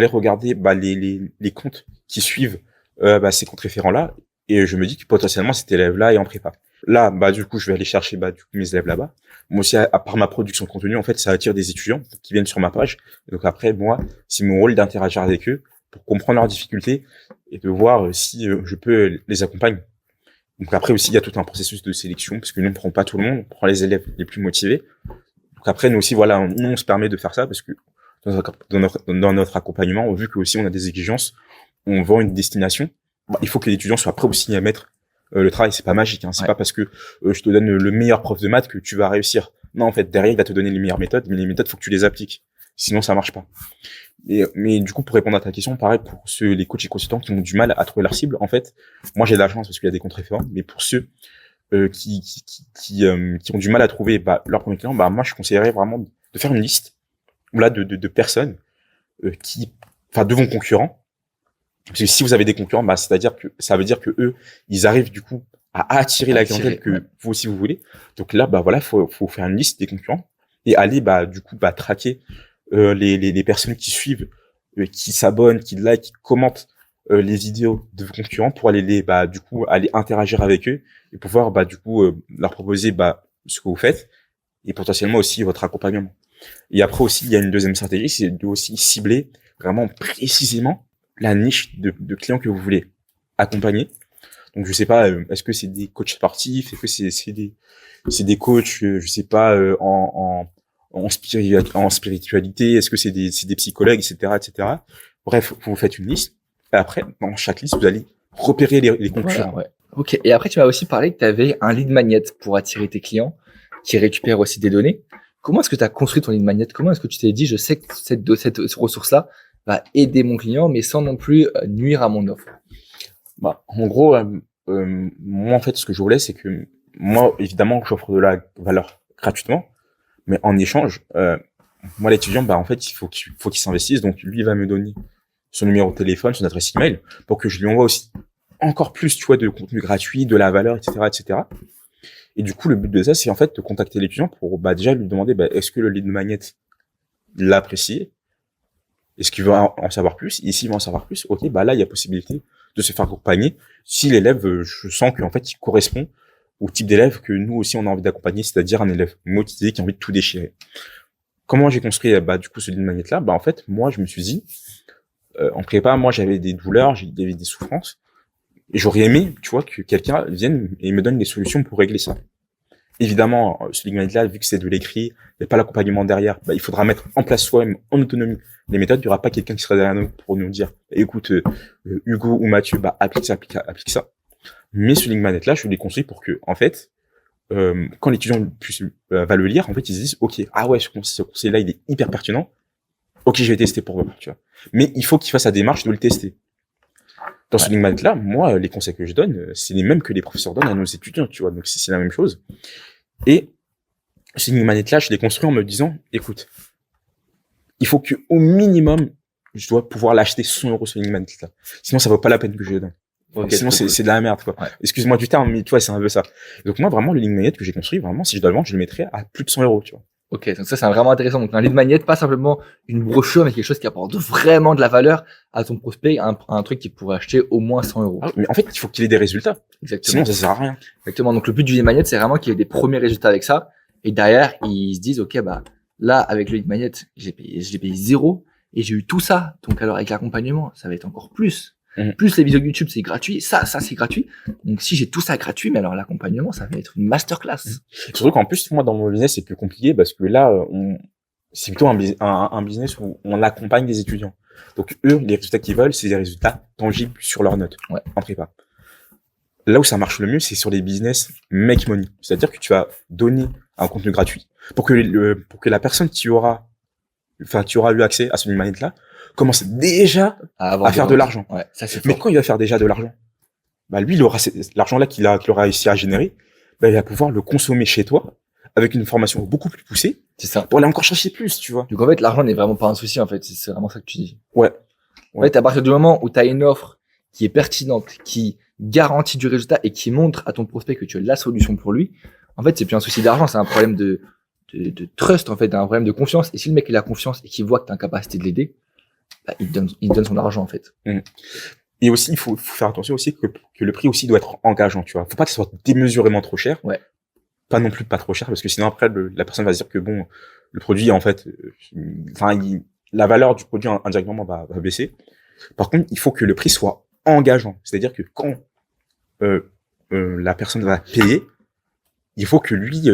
[SPEAKER 1] regarder les comptes qui suivent ces comptes référents-là et je me dis que potentiellement cet élève-là est en prépa. Là, du coup, je vais aller chercher mes élèves là-bas. Moi aussi, à part ma production de contenu, en fait, ça attire des étudiants qui viennent sur ma page. Et donc après, moi, c'est mon rôle d'interagir avec eux pour comprendre leurs difficultés et de voir si je peux les accompagner. Donc après aussi, il y a tout un processus de sélection parce que nous, on prend pas tout le monde, on prend les élèves les plus motivés. Donc après, nous aussi, voilà, on se permet de faire ça parce que dans notre accompagnement, vu que aussi on a des exigences, on vend une destination, il faut que les étudiants soient prêts aussi à mettre le travail. C'est pas magique, hein. C'est pas parce que je te donne le meilleur prof de maths que tu vas réussir. Non, en fait, derrière, il va te donner les meilleures méthodes, mais les méthodes, faut que tu les appliques. Sinon, ça marche pas. Mais du coup, pour répondre à ta question, pareil, pour les coachs et consultants qui ont du mal à trouver leur cible, en fait, moi, j'ai de la chance parce qu'il y a des comptes référents, mais pour ceux qui ont du mal à trouver leur premier client, moi, je conseillerais vraiment de faire une liste de personnes de vos concurrents. Parce que si vous avez des concurrents, c'est-à-dire que ça veut dire que eux, ils arrivent du coup à attirer la clientèle que vous aussi vous voulez. Donc là, faut faire une liste des concurrents et aller traquer les personnes qui suivent, qui s'abonnent, qui likent, qui commentent les vidéos de vos concurrents pour aller aller interagir avec eux et pouvoir leur proposer ce que vous faites et potentiellement aussi votre accompagnement. Et après aussi, il y a une deuxième stratégie, c'est de aussi cibler vraiment précisément la niche de clients que vous voulez accompagner. Donc je sais pas, est-ce que c'est des coachs sportifs, est-ce que c'est des coachs, je sais pas, en spiritualité, est-ce que c'est des psychologues, etc. Bref, vous faites une liste. Et après, dans chaque liste, vous allez repérer les concurrents.
[SPEAKER 2] Voilà, ouais. Ok. Et après, tu m'as aussi parlé que tu avais un lead magnet pour attirer tes clients, qui récupère aussi des données. Comment est-ce que tu as construit ton lead magnet? Comment est-ce que tu t'es dit, je sais que cette ressource-là va aider mon client, mais sans non plus nuire à mon offre?
[SPEAKER 1] En gros, moi, en fait, ce que je voulais, c'est que moi, évidemment, j'offre de la valeur gratuitement, mais en échange, moi, l'étudiant, en fait, il faut qu'il s'investisse. Donc, lui, il va me donner son numéro de téléphone, son adresse email, pour que je lui envoie aussi encore plus, de contenu gratuit, de la valeur, etc. Et du coup, le but de ça, c'est en fait de contacter l'étudiant pour déjà lui demander est-ce que le lead magnet l'apprécie, est-ce qu'il veut en savoir plus, et s'il veut en savoir plus, ok, là, il y a possibilité de se faire accompagner si l'élève, je sens qu'en fait, il correspond au type d'élève que nous aussi, on a envie d'accompagner, c'est-à-dire un élève motivé qui a envie de tout déchirer. Comment j'ai construit du coup ce lead magnet-là? En fait, moi, je me suis dit, en prépa, moi, j'avais des douleurs, j'avais des souffrances, et j'aurais aimé, que quelqu'un vienne et me donne des solutions pour régler ça. Évidemment, ce lead magnet-là, vu que c'est de l'écrit, il n'y a pas l'accompagnement derrière, il faudra mettre en place soi-même, en autonomie, les méthodes. Il n'y aura pas quelqu'un qui sera derrière nous pour nous dire, écoute, Hugo ou Mathieu, applique ça. Mais ce lead magnet-là, je l'ai construit pour que, en fait, quand l'étudiant va le lire, en fait, ils se disent, ok, ce conseil-là, il est hyper pertinent. Ok, je vais tester pour voir, Mais il faut qu'il fasse la démarche de le tester. Dans ce lead magnet-là, moi, les conseils que je donne, c'est les mêmes que les professeurs donnent à nos étudiants, Donc, c'est la même chose. Et ce lead magnet-là, je l'ai construit en me disant, écoute, il faut que au minimum, je dois pouvoir l'acheter 100 € ce lead magnet-là. Sinon, ça vaut pas la peine que je le donne. Okay, sinon, c'est de la merde, Ouais. Excuse-moi du terme, mais c'est un peu ça. Donc, moi, vraiment, le lead magnet que j'ai construit, vraiment, si je dois le vendre, je le mettrais à plus de 100 €,
[SPEAKER 2] Ok, donc ça, c'est vraiment intéressant. Donc, un lead magnet, pas simplement une brochure, mais quelque chose qui apporte vraiment de la valeur à ton prospect, un truc qu'il pourrait acheter au moins 100 €.
[SPEAKER 1] Mais en fait, il faut qu'il ait des résultats.
[SPEAKER 2] Exactement.
[SPEAKER 1] Sinon, ça sert à rien.
[SPEAKER 2] Exactement. Donc, le but du lead magnet, c'est vraiment qu'il ait des premiers résultats avec ça. Et derrière, ils se disent, ok, là, avec le lead magnet, j'ai payé 0 et j'ai eu tout ça. Donc, alors, avec l'accompagnement, ça va être encore plus. Plus les vidéos YouTube, c'est gratuit. Ça, c'est gratuit. Donc, si j'ai tout ça gratuit, mais alors l'accompagnement, ça va être une masterclass.
[SPEAKER 1] Surtout qu'en plus, moi, dans mon business, c'est plus compliqué parce que là, c'est plutôt un business où on accompagne des étudiants. Donc, eux, les résultats qu'ils veulent, c'est des résultats tangibles sur leurs notes en prépa. Là où ça marche le mieux, c'est sur les business make money. C'est-à-dire que tu vas donner un contenu gratuit pour que la personne qui aura eu accès à ce Money-là commence déjà à faire de l'argent.
[SPEAKER 2] Ouais, ça, c'est
[SPEAKER 1] Mais quand il va faire déjà de l'argent, bah lui, il aura l'argent-là qu'il aura réussi à générer, bah il va pouvoir le consommer chez toi avec une formation beaucoup plus poussée.
[SPEAKER 2] C'est ça.
[SPEAKER 1] Pour aller encore chercher plus, tu vois.
[SPEAKER 2] Donc en fait, l'argent n'est vraiment pas un souci, en fait. C'est vraiment ça que tu dis.
[SPEAKER 1] Ouais.
[SPEAKER 2] En fait, à partir du moment où tu as une offre qui est pertinente, qui garantit du résultat et qui montre à ton prospect que tu as la solution pour lui, en fait, c'est plus un souci d'argent, c'est un problème de trust, en fait, un problème de confiance. Et si le mec il a confiance et qu'il voit que tu as une capacité de l'aider, bah, il donne son argent, en fait.
[SPEAKER 1] Et aussi, il faut faire attention aussi que le prix aussi doit être engageant, tu vois. Faut pas que ce soit démesurément trop cher.
[SPEAKER 2] Ouais.
[SPEAKER 1] Pas non plus pas trop cher, parce que sinon après, la personne va se dire que bon, le produit, en fait, la valeur du produit indirectement va baisser. Par contre, il faut que le prix soit engageant. C'est-à-dire que quand la personne va payer, il faut que lui,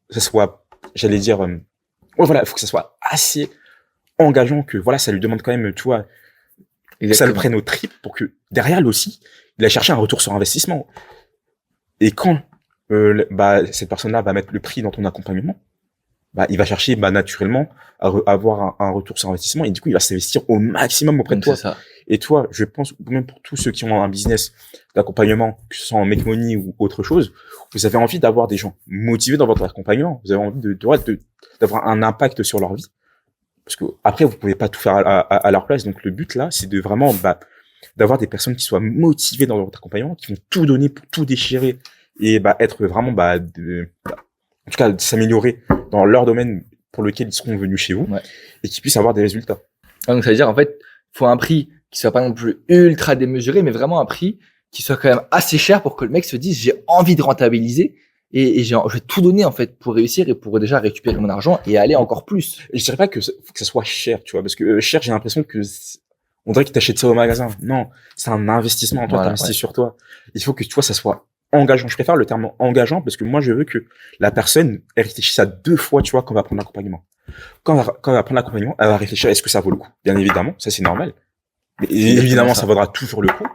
[SPEAKER 1] ça soit, j'allais dire, il faut que ça soit assez engageant que voilà, ça lui demande quand même, tu vois, que ça le prenne au trip pour que derrière lui aussi, il a cherché un retour sur investissement. Et quand cette personne-là va mettre le prix dans ton accompagnement, il va chercher naturellement à avoir un retour sur investissement et du coup il va s'investir au maximum auprès de toi.
[SPEAKER 2] Ça.
[SPEAKER 1] Et toi, je pense même pour tous ceux qui ont un business d'accompagnement, que ce soit en make money ou autre chose, vous avez envie d'avoir des gens motivés dans votre accompagnement. Vous avez envie d'avoir un impact sur leur vie. Parce que après, vous pouvez pas tout faire à leur place. Donc le but là, c'est de vraiment d'avoir des personnes qui soient motivées dans votre accompagnement, qui vont tout donner pour tout déchirer et être vraiment en tout cas s'améliorer dans leur domaine pour lequel ils seront venus chez vous et qui puissent avoir des résultats.
[SPEAKER 2] Donc ça veut dire en fait, faut un prix qui soit pas non plus ultra démesuré, mais vraiment un prix qui soit quand même assez cher pour que le mec se dise j'ai envie de rentabiliser et je vais tout donner en fait pour réussir et pour déjà récupérer mon argent et aller encore plus.
[SPEAKER 1] Et je dirais pas que ça soit cher, tu vois, parce que cher, j'ai l'impression que on dirait que t'achètes ça au magasin. Non, c'est un investissement en toi, t'investis sur toi. Il faut que tu vois, ça soit engageant. Je préfère le terme engageant parce que moi, je veux que la personne, elle réfléchisse à 2 fois, tu vois, quand on va prendre l'accompagnement. Quand elle va prendre l'accompagnement, elle va réfléchir, est-ce que ça vaut le coup? Bien évidemment, ça c'est normal. Mais évidemment, ça vaudra toujours le coup.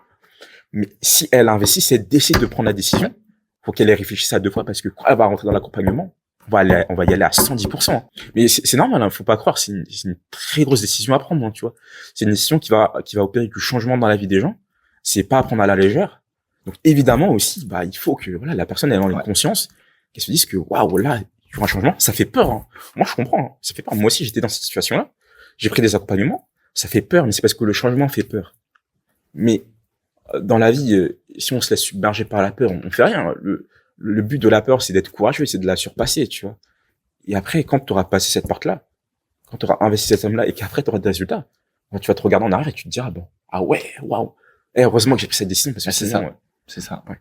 [SPEAKER 1] Mais si elle investit, c'est décide de prendre la décision, faut qu'elle réfléchisse à 2 fois parce que quand elle va rentrer dans l'accompagnement, on va y aller à 110%. Mais c'est normal, hein, faut pas croire, c'est une très grosse décision à prendre, hein, tu vois. C'est une décision qui va opérer du changement dans la vie des gens. C'est pas à prendre à la légère. Donc évidemment aussi, il faut que la personne ait une conscience, qu'elle se dise que waouh, là, il y aura un changement, ça fait peur. Hein. Moi, je comprends, hein, ça fait peur. Moi aussi, j'étais dans cette situation-là. J'ai pris des accompagnements, ça fait peur, mais c'est parce que le changement fait peur. Mais dans la vie, si on se laisse submerger par la peur, on fait rien. Le but de la peur, c'est d'être courageux, c'est de la surpasser, tu vois. Et après, quand tu auras passé cette porte-là, quand tu auras investi cette somme-là et qu'après tu auras des résultats, tu vas te regarder en arrière et tu te diras ah ouais, waouh. Heureusement que j'ai pris cette décision parce que
[SPEAKER 2] c'est ça. C'est ça. Ouais.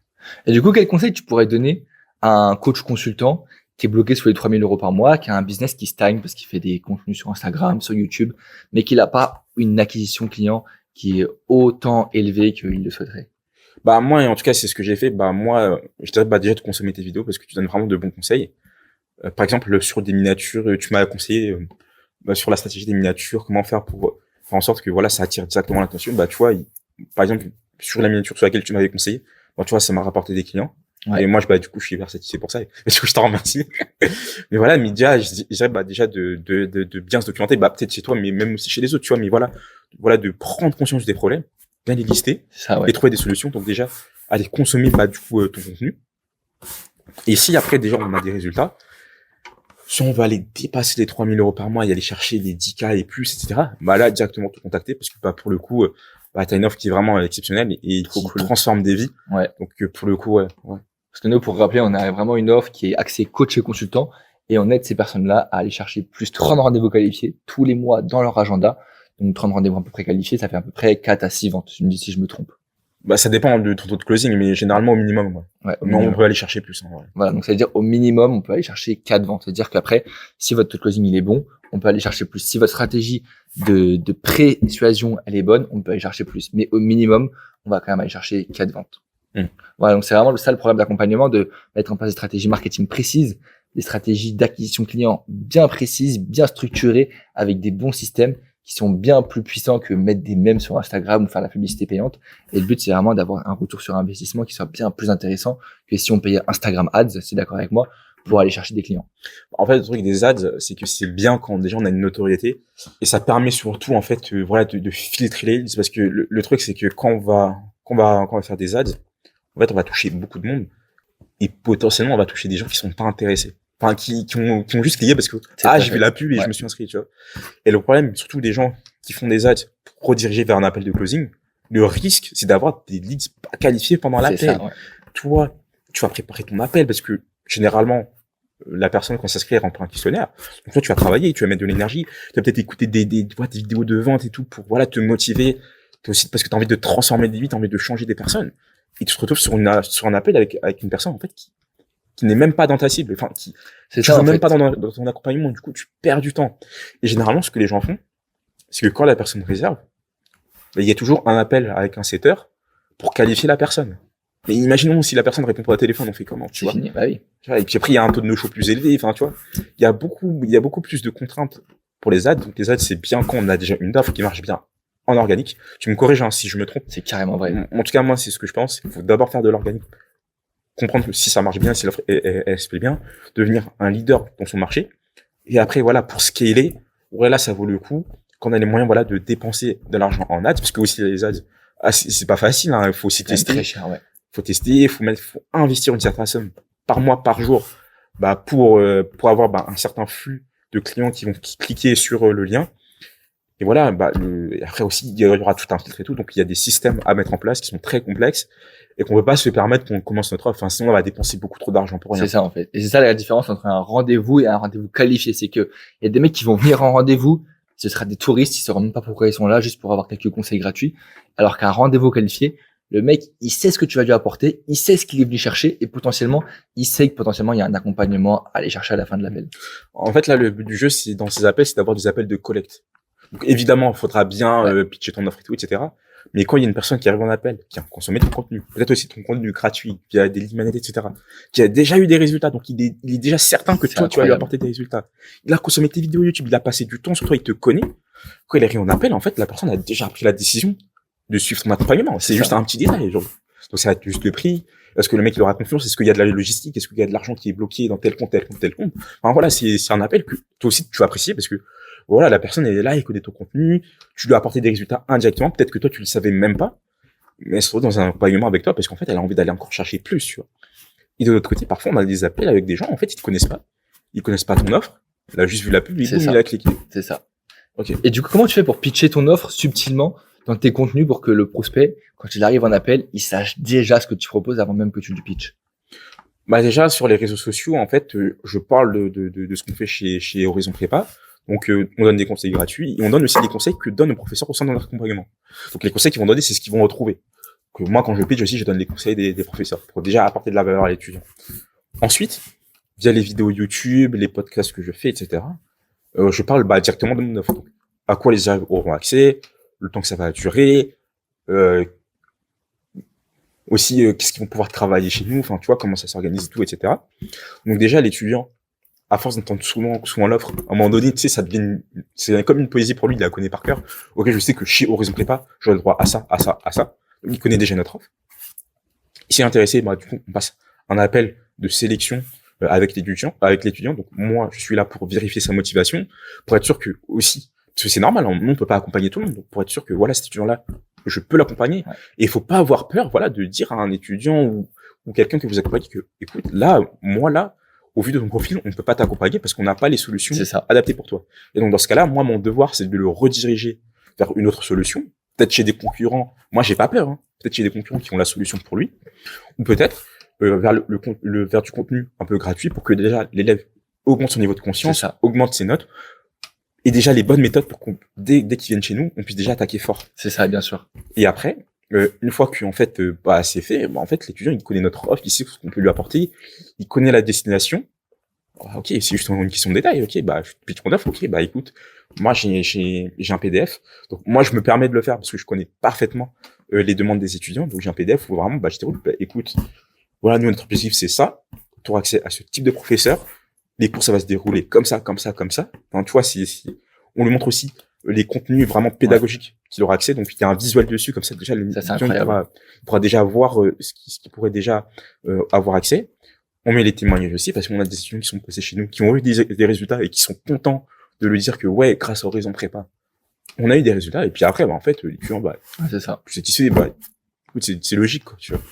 [SPEAKER 2] Et du coup, quel conseil tu pourrais donner à un coach consultant qui est bloqué sur les 3 000 € par mois, qui a un business qui stagne parce qu'il fait des contenus sur Instagram, sur YouTube, mais qu'il n'a pas une acquisition client qui est autant élevée qu'il le souhaiterait?
[SPEAKER 1] Moi, en tout cas, c'est ce que j'ai fait. Moi, je dirais déjà de consommer tes vidéos parce que tu donnes vraiment de bons conseils. Par exemple, sur des miniatures, tu m'as conseillé sur la stratégie des miniatures, comment faire pour faire en sorte que ça attire exactement l'attention. Tu vois, par exemple, sur la miniature sur laquelle tu m'avais conseillé, tu vois, ça m'a rapporté des clients. Ouais. Et moi, du coup, je suis hyper satisfait pour ça. Et du coup, je t'en remercie. Mais voilà, média, je dirais déjà de bien se documenter, peut-être chez toi, mais même aussi chez les autres, tu vois. Mais voilà, de prendre conscience des problèmes, bien les lister, et trouver des solutions. Donc déjà, aller consommer du coup ton contenu. Et si après déjà on a des résultats, si on va aller dépasser les 3 000 € par mois et aller chercher les 10K et plus, etc. Là directement te contacter parce que pour le coup, t'as une offre qui est vraiment exceptionnelle et il faut qu'on transforme des vies. Ouais. Donc pour le coup, ouais.
[SPEAKER 2] Parce que nous, pour rappeler, on a vraiment une offre qui est axée coach et consultant et on aide ces personnes-là à aller chercher plus 30 rendez-vous qualifiés tous les mois dans leur agenda. Donc 30 rendez-vous à peu près qualifiés, ça fait à peu près 4 à 6 ventes. Tu me dis si je me trompe.
[SPEAKER 1] Bah, ça dépend de ton taux de closing, mais généralement au minimum, ouais.
[SPEAKER 2] Ouais, au
[SPEAKER 1] Mais on
[SPEAKER 2] minimum.
[SPEAKER 1] peut aller chercher plus, en vrai.
[SPEAKER 2] Voilà, donc ça veut dire au minimum, on peut aller chercher 4 ventes. C'est-à-dire qu'après, si votre taux de closing il est bon, on peut aller chercher plus. Si votre stratégie de persuasion elle est bonne, on peut aller chercher plus. Mais au minimum, on va quand même aller chercher 4 ventes. Voilà, donc c'est vraiment ça le problème d'accompagnement, de mettre en place des stratégies marketing précises, des stratégies d'acquisition client bien précises, bien structurées, avec des bons systèmes qui sont bien plus puissants que mettre des mèmes sur Instagram ou faire la publicité payante. Et le but, c'est vraiment d'avoir un retour sur investissement qui soit bien plus intéressant que si on payait Instagram Ads, c'est d'accord avec moi, pour aller chercher des clients.
[SPEAKER 1] En fait, le truc des ads, c'est que c'est bien quand déjà on a une notoriété, et ça permet surtout, en fait, voilà, de filtrer les leads, parce que le truc, c'est que quand on va faire des ads, en fait, on va toucher beaucoup de monde, et potentiellement, on va toucher des gens qui sont pas intéressés. Enfin, qui ont juste cliqué parce que, j'ai vu la pub et je me suis inscrit, tu vois. Et le problème, surtout des gens qui font des ads pour rediriger vers un appel de closing, le risque, c'est d'avoir des leads pas qualifiés pendant l'appel.
[SPEAKER 2] C'est ça, ouais.
[SPEAKER 1] Toi, tu vas préparer ton appel parce que, généralement, la personne, quand s'inscrit, elle remplit un questionnaire. Donc toi, tu vas travailler, tu vas mettre de l'énergie, tu vas peut-être écouter des vidéos de vente et tout pour, voilà, te motiver. T'as aussi parce que t'as envie de transformer des vies, t'as envie de changer des personnes. Et tu te retrouves sur un appel avec une personne, en fait, qui n'est même pas dans ta cible, enfin, tu ne même pas dans ton accompagnement, du coup, tu perds du temps. Et généralement, ce que les gens font, c'est que quand la personne réserve, il y a toujours un appel avec un setter pour qualifier la personne. Mais imaginons si la personne répond pas au téléphone, on fait comment, tu vois?
[SPEAKER 2] Fini, bah oui.
[SPEAKER 1] Et puis après, il y a un taux de no-show plus élevé, enfin, tu vois. Il y a beaucoup plus de contraintes pour les ads. Donc, les ads, c'est bien quand on a déjà une offre qui marche bien en organique. Tu me corriges, hein, si je me trompe.
[SPEAKER 2] C'est carrément vrai.
[SPEAKER 1] En tout cas, moi, c'est ce que je pense. Il faut d'abord faire de l'organique. Comprendre si ça marche bien, si l'offre elle se fait bien, devenir un leader dans son marché. Et après, voilà, pour scaler, ouais, là, ça vaut le coup. Quand on a les moyens, voilà, de dépenser de l'argent en ads, parce que aussi, les ads, c'est pas facile, hein. Il faut aussi tester.
[SPEAKER 2] Très cher, ouais.
[SPEAKER 1] Faut tester, faut investir une certaine somme par mois, par jour, bah, pour avoir, bah, un certain flux de clients qui vont cliquer sur le lien. Et voilà, bah, après aussi, il y aura tout un filtre et tout. Donc, il y a des systèmes à mettre en place qui sont très complexes et qu'on peut pas se permettre qu'on commence notre offre. Enfin, sinon, on va dépenser beaucoup trop d'argent pour rien.
[SPEAKER 2] C'est ça, en fait. Et c'est ça la différence entre un rendez-vous et un rendez-vous qualifié. C'est que il y a des mecs qui vont venir en rendez-vous. Ce sera des touristes. Ils sauront même pas pourquoi ils sont là, juste pour avoir quelques conseils gratuits. Alors qu'un rendez-vous qualifié, le mec, il sait ce que tu vas lui apporter. Il sait ce qu'il est venu chercher et potentiellement, il sait que potentiellement, il y a un accompagnement à aller chercher à la fin de l'appel.
[SPEAKER 1] En fait, là, le but du jeu, c'est dans ces appels, c'est d'avoir des appels de collecte. Donc, évidemment, il faudra bien pitcher ton offre et tout, etc. Mais quand il y a une personne qui arrive en appel, qui a consommé ton contenu, peut-être aussi ton contenu gratuit, via des lead magnets, etc., qui a déjà eu des résultats, donc il est déjà certain que toi, tu vas lui apporter des résultats. Il a consommé tes vidéos YouTube, il a passé du temps sur toi, il te connaît. Quand il arrive en appel, en fait, la personne a déjà pris la décision de suivre ton accompagnement. C'est juste un petit détail, genre. Donc, ça va être juste le prix. Est-ce que le mec, il aura confiance? Est-ce qu'il y a de la logistique? Est-ce qu'il y a de l'argent qui est bloqué dans tel compte, tel compte, tel compte? Enfin, voilà, c'est un appel que toi aussi, tu vas apprécier parce que, voilà, la personne, elle est là, elle connaît ton contenu, tu lui as apporté des résultats indirectement, peut-être que toi, tu le savais même pas, mais elle se retrouve dans un accompagnement avec toi parce qu'en fait, elle a envie d'aller encore chercher plus, tu vois. Et de l'autre côté, parfois, on a des appels avec des gens, en fait, ils te connaissent pas. Ils connaissent pas ton offre. Elle a juste vu la pub, il a cliqué.
[SPEAKER 2] C'est ça.
[SPEAKER 1] Ok.
[SPEAKER 2] Et du coup, comment tu fais pour pitcher ton offre subtilement dans tes contenus pour que le prospect, quand il arrive en appel, il sache déjà ce que tu proposes avant même que tu lui pitches?
[SPEAKER 1] Bah, déjà, sur les réseaux sociaux, en fait, je parle de ce qu'on fait chez Horizon Prépa. Donc, on donne des conseils gratuits et on donne aussi des conseils que donnent nos professeurs au sein de notre accompagnement. Donc, les conseils qu'ils vont donner, c'est ce qu'ils vont retrouver. Donc, moi, quand je pitch aussi, je donne les conseils des professeurs pour déjà apporter de la valeur à l'étudiant. Ensuite, via les vidéos YouTube, les podcasts que je fais, etc., je parle directement de mon offre. Donc, à quoi les élèves auront accès, le temps que ça va durer, aussi qu'est-ce qu'ils vont pouvoir travailler chez nous, enfin, tu vois, comment ça s'organise et tout, etc. Donc, déjà, l'étudiant, à force d'entendre souvent l'offre, à un moment donné, tu sais, ça devient, c'est comme une poésie pour lui, il la connaît par cœur. Ok, je sais que chez Horizon Prépa, j'aurai le droit à ça, à ça, à ça. Il connaît déjà notre offre. S'il est intéressé, bah, du coup, on passe un appel de sélection avec l'étudiant. Donc, moi, je suis là pour vérifier sa motivation, pour être sûr que aussi, parce que c'est normal, on ne peut pas accompagner tout le monde, donc pour être sûr que, voilà, cet étudiant-là, je peux l'accompagner. Ouais. Et il faut pas avoir peur, voilà, de dire à un étudiant ou quelqu'un que vous accompagnez que, écoute, là, moi, là, au vu de ton profil, on ne peut pas t'accompagner parce qu'on n'a pas les solutions adaptées pour toi. Et donc, dans ce cas-là, moi, mon devoir, c'est de le rediriger vers une autre solution. Peut-être chez des concurrents. Moi, j'ai pas peur, hein. Peut-être chez des concurrents qui ont la solution pour lui. Ou peut-être, vers du contenu un peu gratuit pour que déjà l'élève augmente son niveau de conscience, augmente ses notes. Et déjà les bonnes méthodes pour qu'on, dès qu'ils viennent chez nous, on puisse déjà attaquer fort.
[SPEAKER 2] C'est ça, bien sûr.
[SPEAKER 1] Et après, une fois que en fait c'est fait, en fait l'étudiant il connaît notre offre, il sait ce qu'on peut lui apporter, il connaît la destination. Ah, ok, c'est juste une question de détail. Ok, je pitch mon offre. Ok, écoute, moi j'ai un PDF, donc moi je me permets de le faire parce que je connais parfaitement les demandes des étudiants. Donc j'ai un PDF où vraiment je déroule. Écoute, voilà, nous notre objectif c'est ça, tu auras accès à ce type de professeur. Les cours ça va se dérouler comme ça, comme ça, comme ça. Enfin, tu vois, on lui montre aussi les contenus vraiment pédagogiques qu'il aura accès. Donc il y a un visuel dessus, comme ça déjà l'étudiant il pourra déjà voir ce qu'il pourrait déjà avoir accès. On met les témoignages aussi parce qu'on a des étudiants qui sont passés chez nous, qui ont eu des résultats et qui sont contents de le dire que ouais, grâce à Horizon Prépa, on a eu des résultats. Et puis après, en fait, l'étudiant,
[SPEAKER 2] c'est ça.
[SPEAKER 1] Plus satisfait, écoute, c'est logique, quoi, tu vois.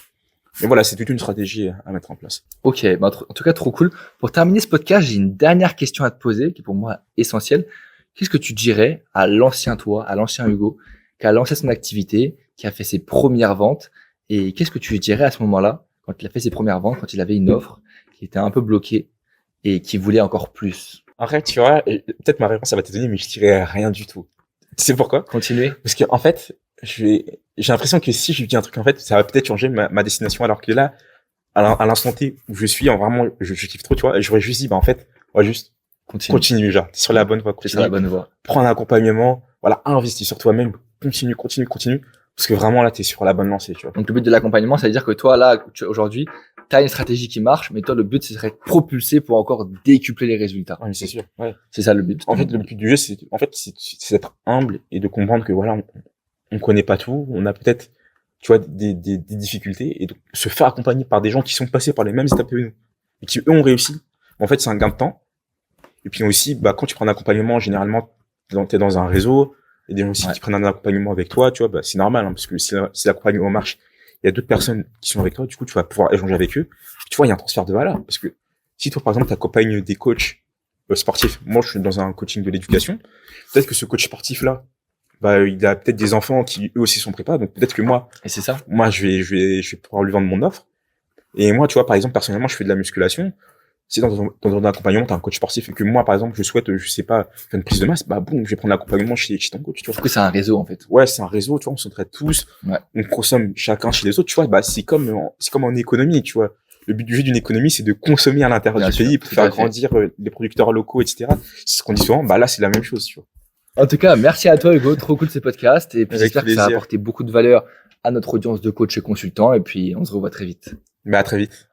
[SPEAKER 1] Mais voilà, c'est toute une stratégie à mettre en place.
[SPEAKER 2] Ok, en tout cas, trop cool. Pour terminer ce podcast, j'ai une dernière question à te poser, qui est pour moi essentielle. Qu'est-ce que tu dirais à l'ancien toi, à l'ancien Hugo, qui a lancé son activité, qui a fait ses premières ventes, et qu'est-ce que tu lui dirais à ce moment-là, quand il a fait ses premières ventes, quand il avait une offre qui était un peu bloquée et qui voulait encore plus?
[SPEAKER 1] En fait, tu vois, peut-être ma réponse, ça va t'étonner, mais je dirais rien du tout. Tu sais pourquoi?
[SPEAKER 2] Continuez.
[SPEAKER 1] Parce que, en fait, j'ai l'impression que si je lui dis un truc, en fait, ça va peut-être changer ma destination, alors que là, à l'instant T où je suis, vraiment, je kiffe trop, tu vois, et j'aurais juste dit, en fait, on va juste continue, genre, t'es sur la bonne voie,
[SPEAKER 2] sur la bonne voie.
[SPEAKER 1] Prends un accompagnement, voilà, investis sur toi-même, continue, parce que vraiment, là, t'es sur la bonne lancée, tu vois.
[SPEAKER 2] Donc, le but de l'accompagnement, ça veut dire que toi, là, aujourd'hui, t'as une stratégie qui marche, mais toi, le but, ce serait de propulser pour encore décupler les résultats.
[SPEAKER 1] Oui, c'est sûr, ouais.
[SPEAKER 2] C'est ça, le but.
[SPEAKER 1] En fait, le but du jeu, c'est d'être humble et de comprendre que voilà, on connaît pas tout, on a peut-être, tu vois, des difficultés, et donc se faire accompagner par des gens qui sont passés par les mêmes étapes que nous, et qui, eux, ont réussi. En fait, c'est un gain de temps. Et puis aussi, quand tu prends un accompagnement, généralement, t'es dans un réseau, et des gens aussi qui prennent un accompagnement avec toi, tu vois, c'est normal, parce que si l'accompagnement marche, il y a d'autres personnes qui sont avec toi, du coup, tu vas pouvoir échanger avec eux. Tu vois, il y a un transfert de valeur, parce que si toi, par exemple, t'accompagnes des coachs sportifs, moi, je suis dans un coaching de l'éducation, peut-être que ce coach sportif-là, il a peut-être des enfants qui, eux aussi, sont prépa, donc peut-être que moi,
[SPEAKER 2] et c'est ça.
[SPEAKER 1] Moi, je vais pouvoir lui vendre mon offre. Et moi, tu vois, par exemple, personnellement, je fais de la musculation. Si dans un accompagnement, t'as un coach sportif et que moi, par exemple, je souhaite, je sais pas, faire une prise de masse, boum, je vais prendre l'accompagnement chez ton coach, tu vois.
[SPEAKER 2] Parce que c'est un réseau, en fait.
[SPEAKER 1] Ouais, c'est un réseau, tu vois, on s'entraide tous.
[SPEAKER 2] Ouais.
[SPEAKER 1] On consomme chacun chez les autres, tu vois, c'est comme en économie, tu vois. Le but du jeu d'une économie, c'est de consommer à l'intérieur du pays pour faire grandir les producteurs locaux, etc. C'est ce qu'on dit souvent, là, c'est la même chose, tu vois.
[SPEAKER 2] En tout cas, merci à toi, Hugo. Trop cool ce podcast. Et puis, j'espère que ça a apporté beaucoup de valeur à notre audience de coachs et consultants. Et puis, on se revoit très vite.
[SPEAKER 1] À très vite.